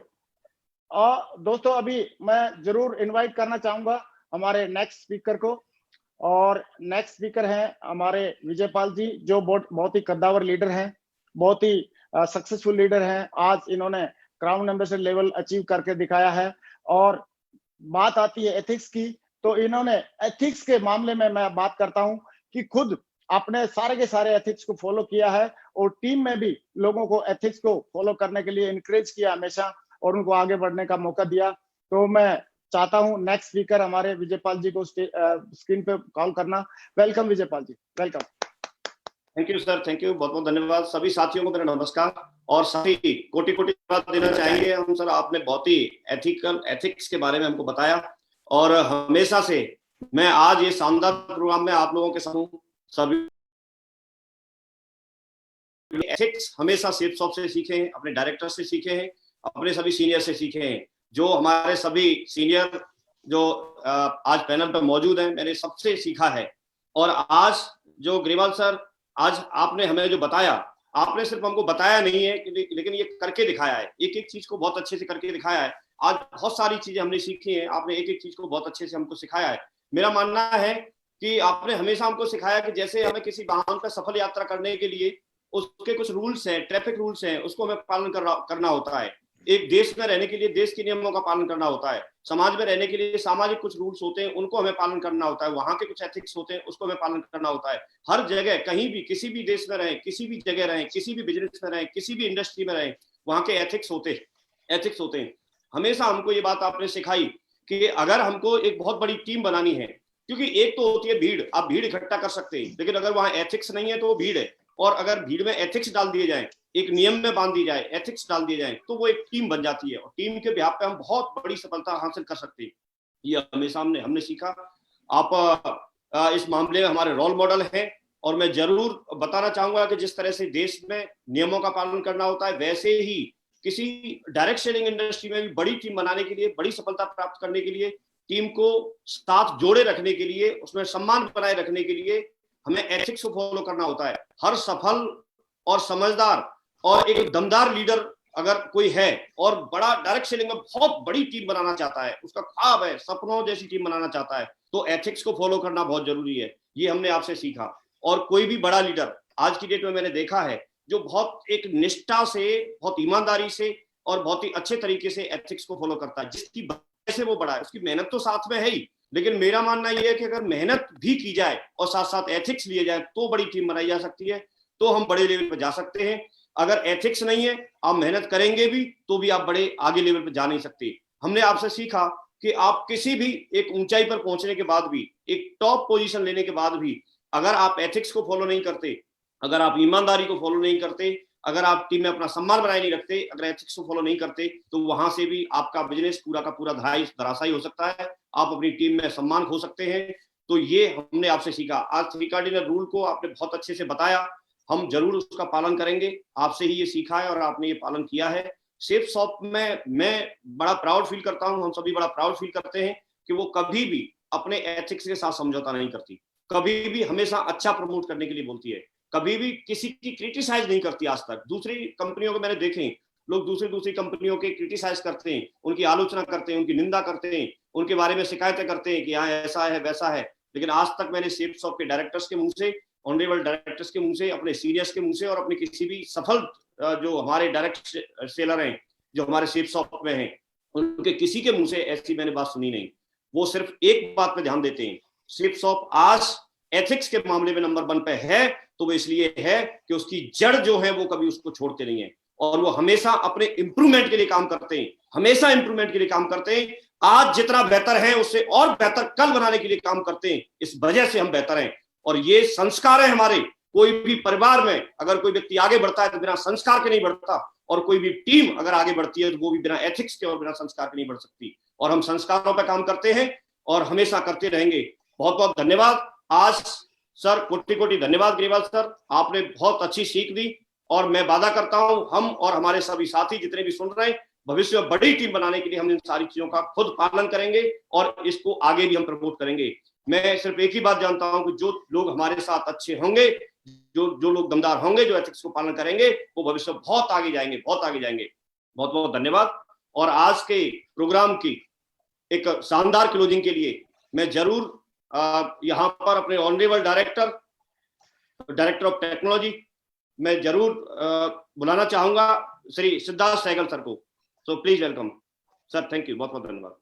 दोस्तों, अभी मैं जरूर इनवाइट करना चाहूंगा हमारे नेक्स्ट स्पीकर को, और नेक्स्ट स्पीकर हैं हमारे विजयपाल जी, जो बहुत ही कद्दावर लीडर हैं, बहुत ही सक्सेसफुल लीडर हैं। आज इन्होंने क्राउन एम्बेसडर लेवल अचीव करके दिखाया है। और बात आती है एथिक्स की, तो इन्होंने एथिक्स के मामले में मैं बात करता हूं कि खुद आपने सारे के सारे एथिक्स को फॉलो किया है और टीम में भी लोगों को एथिक्स को फॉलो करने के लिए इनकरेज किया हमेशा और उनको आगे बढ़ने का मौका दिया। तो मैं चाहता हूं नेक्स्ट स्पीकर हमारे विजयपाल जी को स्क्रीन पे कॉल करना। Welcome Vijaypal ji, welcome. Thank you sir, thank you, बहुत बहुत धन्यवाद। सभी साथियों को मेरा नमस्कार और सभी कोटि कोटि धन्यवाद देना चाहेंगे हम सर। आपने बहुत ही एथिक्स के बारे में हमको बताया और हमेशा से मैं आज ये शानदार प्रोग्राम में आप लोगों के साथ सभी एथिक्स हमेशा सेफसॉफ्ट से सीखे हैं, अपने डायरेक्टर से सीखे हैं, अपने सभी सीनियर से सीखे हैं। जो हमारे सभी सीनियर जो आज पैनल पर मौजूद हैं, मैंने सबसे सीखा है। और आज जो ग्रेवाल सर, आज आपने हमें जो बताया, आपने सिर्फ हमको बताया नहीं है लेकिन ये करके दिखाया है, एक एक चीज को बहुत अच्छे से करके दिखाया है। आज बहुत सारी चीजें हमने सीखी हैं, आपने एक एक चीज को बहुत अच्छे से हमको सिखाया है। मेरा मानना है कि आपने हमेशा हमको सिखाया कि जैसे हमें किसी वाहन पर सफल यात्रा करने के लिए उसके कुछ रूल्स हैं, ट्रैफिक रूल्स हैं, उसको हमें पालन करना होता है। एक देश में रहने के लिए देश के नियमों का पालन करना होता है, समाज में रहने के लिए सामाजिक कुछ रूल्स होते हैं, उनको हमें पालन करना होता है, वहां के कुछ एथिक्स होते हैं, उसको हमें पालन करना होता है। हर जगह कहीं भी किसी भी देश में रहें, किसी भी जगह रहें, किसी भी बिजनेस में रहें, किसी भी इंडस्ट्री में रहें, वहां के एथिक्स होते हैं। हमेशा हमको ये बात आपने सिखाई कि अगर हमको एक बहुत बड़ी टीम बनानी है, क्योंकि एक तो होती है भीड़, आप भीड़ इकट्ठा कर सकते हैं, लेकिन अगर वहां एथिक्स नहीं है तो वो भीड़ है। और अगर भीड़ में एथिक्स डाल दिए जाए, एक नियम में बांध दी जाए, एथिक्स डाल दिए जाए, तो वो एक टीम बन जाती है और टीम के बिहाफ पे हम बहुत बड़ी सफलता हासिल कर सकते हैं। ये हमेशा हमने सीखा। आप इस मामले में हमारे रोल मॉडल हैं और मैं जरूर बताना चाहूंगा कि जिस तरह से देश में नियमों का पालन करना होता है, वैसे ही किसी डायरेक्ट सेलिंग इंडस्ट्री में भी बड़ी टीम बनाने के लिए, बड़ी सफलता प्राप्त करने के लिए, टीम को साथ जोड़े रखने के लिए, उसमें सम्मान बनाए रखने के लिए हमें एथिक्स को फॉलो करना होता है। हर सफल और समझदार और एक दमदार लीडर अगर कोई है और बड़ा डायरेक्ट सेलिंग में बहुत बड़ी टीम बनाना चाहता है, उसका ख्वाब है, सपनों जैसी टीम बनाना चाहता है, तो एथिक्स को फॉलो करना बहुत जरूरी है। ये हमने आपसे सीखा। और कोई भी बड़ा लीडर आज की डेट में मैंने देखा है जो बहुत एक निष्ठा से, बहुत ईमानदारी से और बहुत ही अच्छे तरीके से एथिक्स को फॉलो करता है। जिसकी वजह से वो बड़ा है, उसकी मेहनत तो साथ में है ही, लेकिन मेरा मानना यह है कि अगर मेहनत भी की जाए और साथ साथ एथिक्स लिए जाए तो बड़ी टीम बनाई जा सकती है, तो हम बड़े लेवल पर जा सकते हैं। अगर एथिक्स नहीं है, आप मेहनत करेंगे भी तो भी आप बड़े आगे लेवल पर जा नहीं सकते। हमने आपसे सीखा कि आप किसी भी एक ऊंचाई पर पहुंचने के बाद भी, एक टॉप पोजीशन लेने के बाद भी, अगर आप एथिक्स को फॉलो नहीं करते, अगर आप ईमानदारी को फॉलो नहीं करते, अगर आप टीम में अपना सम्मान बनाए नहीं रखते, अगर एथिक्स को फॉलो नहीं करते, तो वहां से भी आपका बिजनेस पूरा का पूरा धराशायी हो सकता है, आप अपनी टीम में सम्मान खो सकते हैं। तो ये हमने आपसे सीखा। आज 3 कार्डिनल रूल को आपने बहुत अच्छे से बताया, हम जरूर उसका पालन करेंगे। आपसे ही ये सीखा है और आपने ये पालन किया है। सेफसॉफ्ट में मैं बड़ा प्राउड फील करता हूं, हम सभी बड़ा प्राउड फील करते हैं कि वो कभी भी अपने एथिक्स के साथ समझौता नहीं करती, कभी भी हमेशा अच्छा प्रमोट करने के लिए बोलती है, कभी भी किसी की क्रिटिसाइज नहीं करती। आज तक दूसरी कंपनियों को मैंने देखे, लोग दूसरी कंपनियों के क्रिटिसाइज करते हैं, उनकी आलोचना करते हैं, उनकी निंदा करते हैं, उनके बारे में शिकायतें करते हैं कि यहाँ ऐसा है वैसा है, लेकिन आज तक मैंने सेफसॉफ्ट के डायरेक्टर्स के मुंह से, ऑनरेबल डायरेक्टर्स के मुंह से, अपने सीनियर्स के मुंह से और अपने किसी भी सफल जो हमारे डायरेक्ट सेलर हैं जो हमारे सेफसॉफ्ट में हैं, उनके किसी के मुंह से ऐसी मैंने बात सुनी नहीं। वो सिर्फ एक बात पे ध्यान देते हैं, सेफसॉफ्ट आज एथिक्स के मामले में नंबर 1 पे है, तो वो इसलिए है कि उसकी जड़ जो है वो कभी उसको छोड़ते नहीं है और वो हमेशा अपने इंप्रूवमेंट के लिए काम करते हैं, हमेशा इंप्रूवमेंट के लिए काम करते हैं। आज जितना बेहतर है उससे और बेहतर कल बनाने के लिए काम करते हैं। इस वजह से हम बेहतर हैं और ये संस्कार है हमारे। कोई भी परिवार में अगर कोई व्यक्ति आगे बढ़ता है तो बिना संस्कार के नहीं बढ़ता, और कोई भी टीम अगर आगे बढ़ती है तो वो भी बिना एथिक्स के और बिना संस्कार के नहीं बढ़ सकती। और हम संस्कारों पर काम करते हैं और हमेशा करते रहेंगे। बहुत बहुत धन्यवाद। आज सर कोटि कोटि धन्यवाद ग्रेवाल सर, आपने बहुत अच्छी सीख दी और मैं वादा करता हूं हम और हमारे सभी साथी जितने भी सुन रहे हैं, भविष्य में बड़ी टीम बनाने के लिए हम इन सारी चीजों का खुद पालन करेंगे और इसको आगे भी हम प्रमोट करेंगे। मैं सिर्फ एक ही बात जानता हूं कि जो लोग हमारे साथ अच्छे होंगे, जो लोग दमदार होंगे, जो एथिक्स को पालन करेंगे, वो भविष्य में बहुत आगे जाएंगे, बहुत आगे जाएंगे। बहुत बहुत धन्यवाद। और आज के प्रोग्राम की एक शानदार क्लोजिंग के लिए मैं जरूर यहाँ पर अपने ऑनरेबल डायरेक्टर ऑफ टेक्नोलॉजी मैं जरूर बुलाना चाहूंगा श्री सिद्धार्थ सहगल सर को। So please welcome. Sir, thank you. बहुत बहुत धन्यवाद.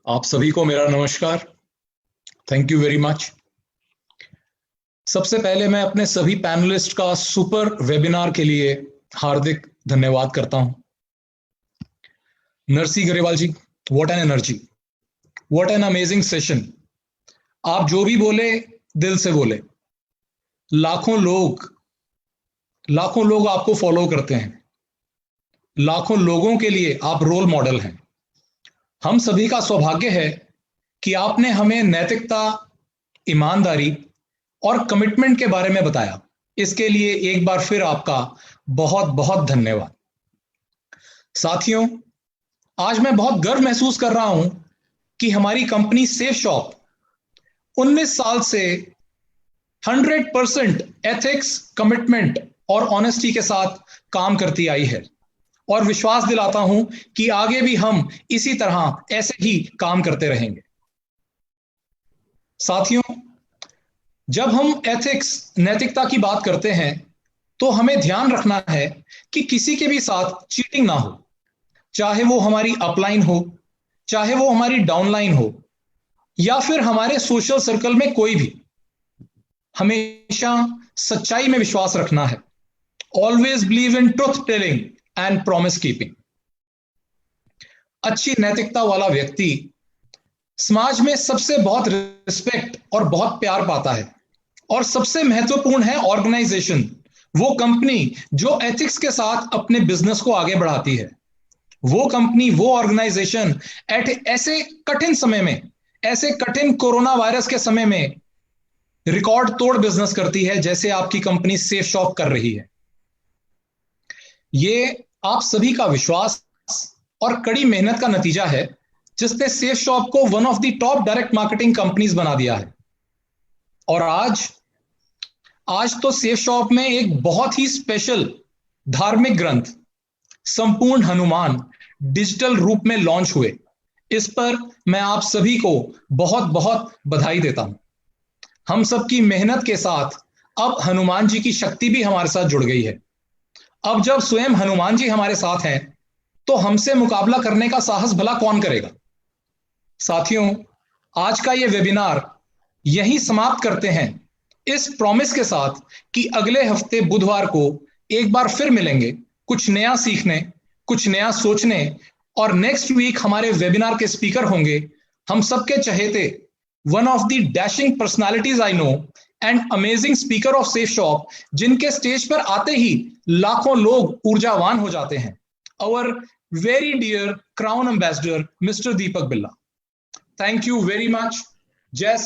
आप सभी को मेरा नमस्कार. Thank you very much. सबसे पहले मैं अपने सभी पैनलिस्ट का सुपर वेबिनार के लिए हार्दिक धन्यवाद करता हूं. Narsi Grewal ji, what an energy, what an amazing session. आप जो भी बोले दिल से बोले. लाखों लोग आपको फॉलो करते हैं. लाखों लोगों के लिए आप रोल मॉडल हैं. हम सभी का सौभाग्य है कि आपने हमें नैतिकता, ईमानदारी और कमिटमेंट के बारे में बताया. इसके लिए एक बार फिर आपका बहुत बहुत धन्यवाद. साथियों, आज मैं बहुत गर्व महसूस कर रहा हूं कि हमारी कंपनी सेफ शॉप 19 साल से 100% एथिक्स, कमिटमेंट और ऑनेस्टी के साथ काम करती आई है और विश्वास दिलाता हूं कि आगे भी हम इसी तरह ऐसे ही काम करते रहेंगे. साथियों, जब हम एथिक्स, नैतिकता की बात करते हैं तो हमें ध्यान रखना है कि किसी के भी साथ चीटिंग ना हो, चाहे वो हमारी अपलाइन हो, चाहे वो हमारी डाउनलाइन हो, या फिर हमारे सोशल सर्कल में कोई भी. हमेशा सच्चाई में विश्वास रखना है. Always believe in truth telling and promise keeping. अच्छी नैतिकता वाला व्यक्ति समाज में सबसे बहुत रिस्पेक्ट और बहुत प्यार पाता है. और सबसे महत्वपूर्ण है ऑर्गेनाइजेशन, वो कंपनी जो एथिक्स के साथ अपने बिजनेस को आगे बढ़ाती है. वो कंपनी, वो ऑर्गेनाइजेशन ऐसे कठिन समय में, ऐसे कठिन कोरोना वायरस के समय में रिकॉर्ड तोड़ बिजनेस करती है, जैसे आपकी कंपनी सेफ शॉप कर रही है. ये आप सभी का विश्वास और कड़ी मेहनत का नतीजा है, जिसने सेफ शॉप को one of the top direct marketing companies बना दिया है. और आज तो सेफ शॉप में एक बहुत ही स्पेशल धार्मिक ग्रंथ संपूर्ण हनुमान डिजिटल रूप में लॉन्च हुए. इस पर मैं आप सभी को बहुत बहुत बधाई देता हूं. हम सबकी मेहनत के साथ अब हनुमान जी की शक्ति भी हमारे साथ जुड़ गई है. अब जब स्वयं हनुमान जी हमारे साथ हैं तो हमसे मुकाबला करने का साहस भला कौन करेगा. साथियों, आज का ये वेबिनार यहीं समाप्त करते हैं इस प्रॉमिस के साथ कि अगले हफ्ते बुधवार को एक बार फिर मिलेंगे, कुछ नया सीखने, कुछ नया सोचने. और नेक्स्ट वीक हमारे वेबिनार के स्पीकर होंगे हम सबके चहेते, one of the dashing personalities I know and amazing speaker of safe shop, जिनके स्टेज पर आते ही लाखों लोग ऊर्जावान हो जाते हैं. Our very dear crown ambassador mister Deepak Billa. Thank you very much. जय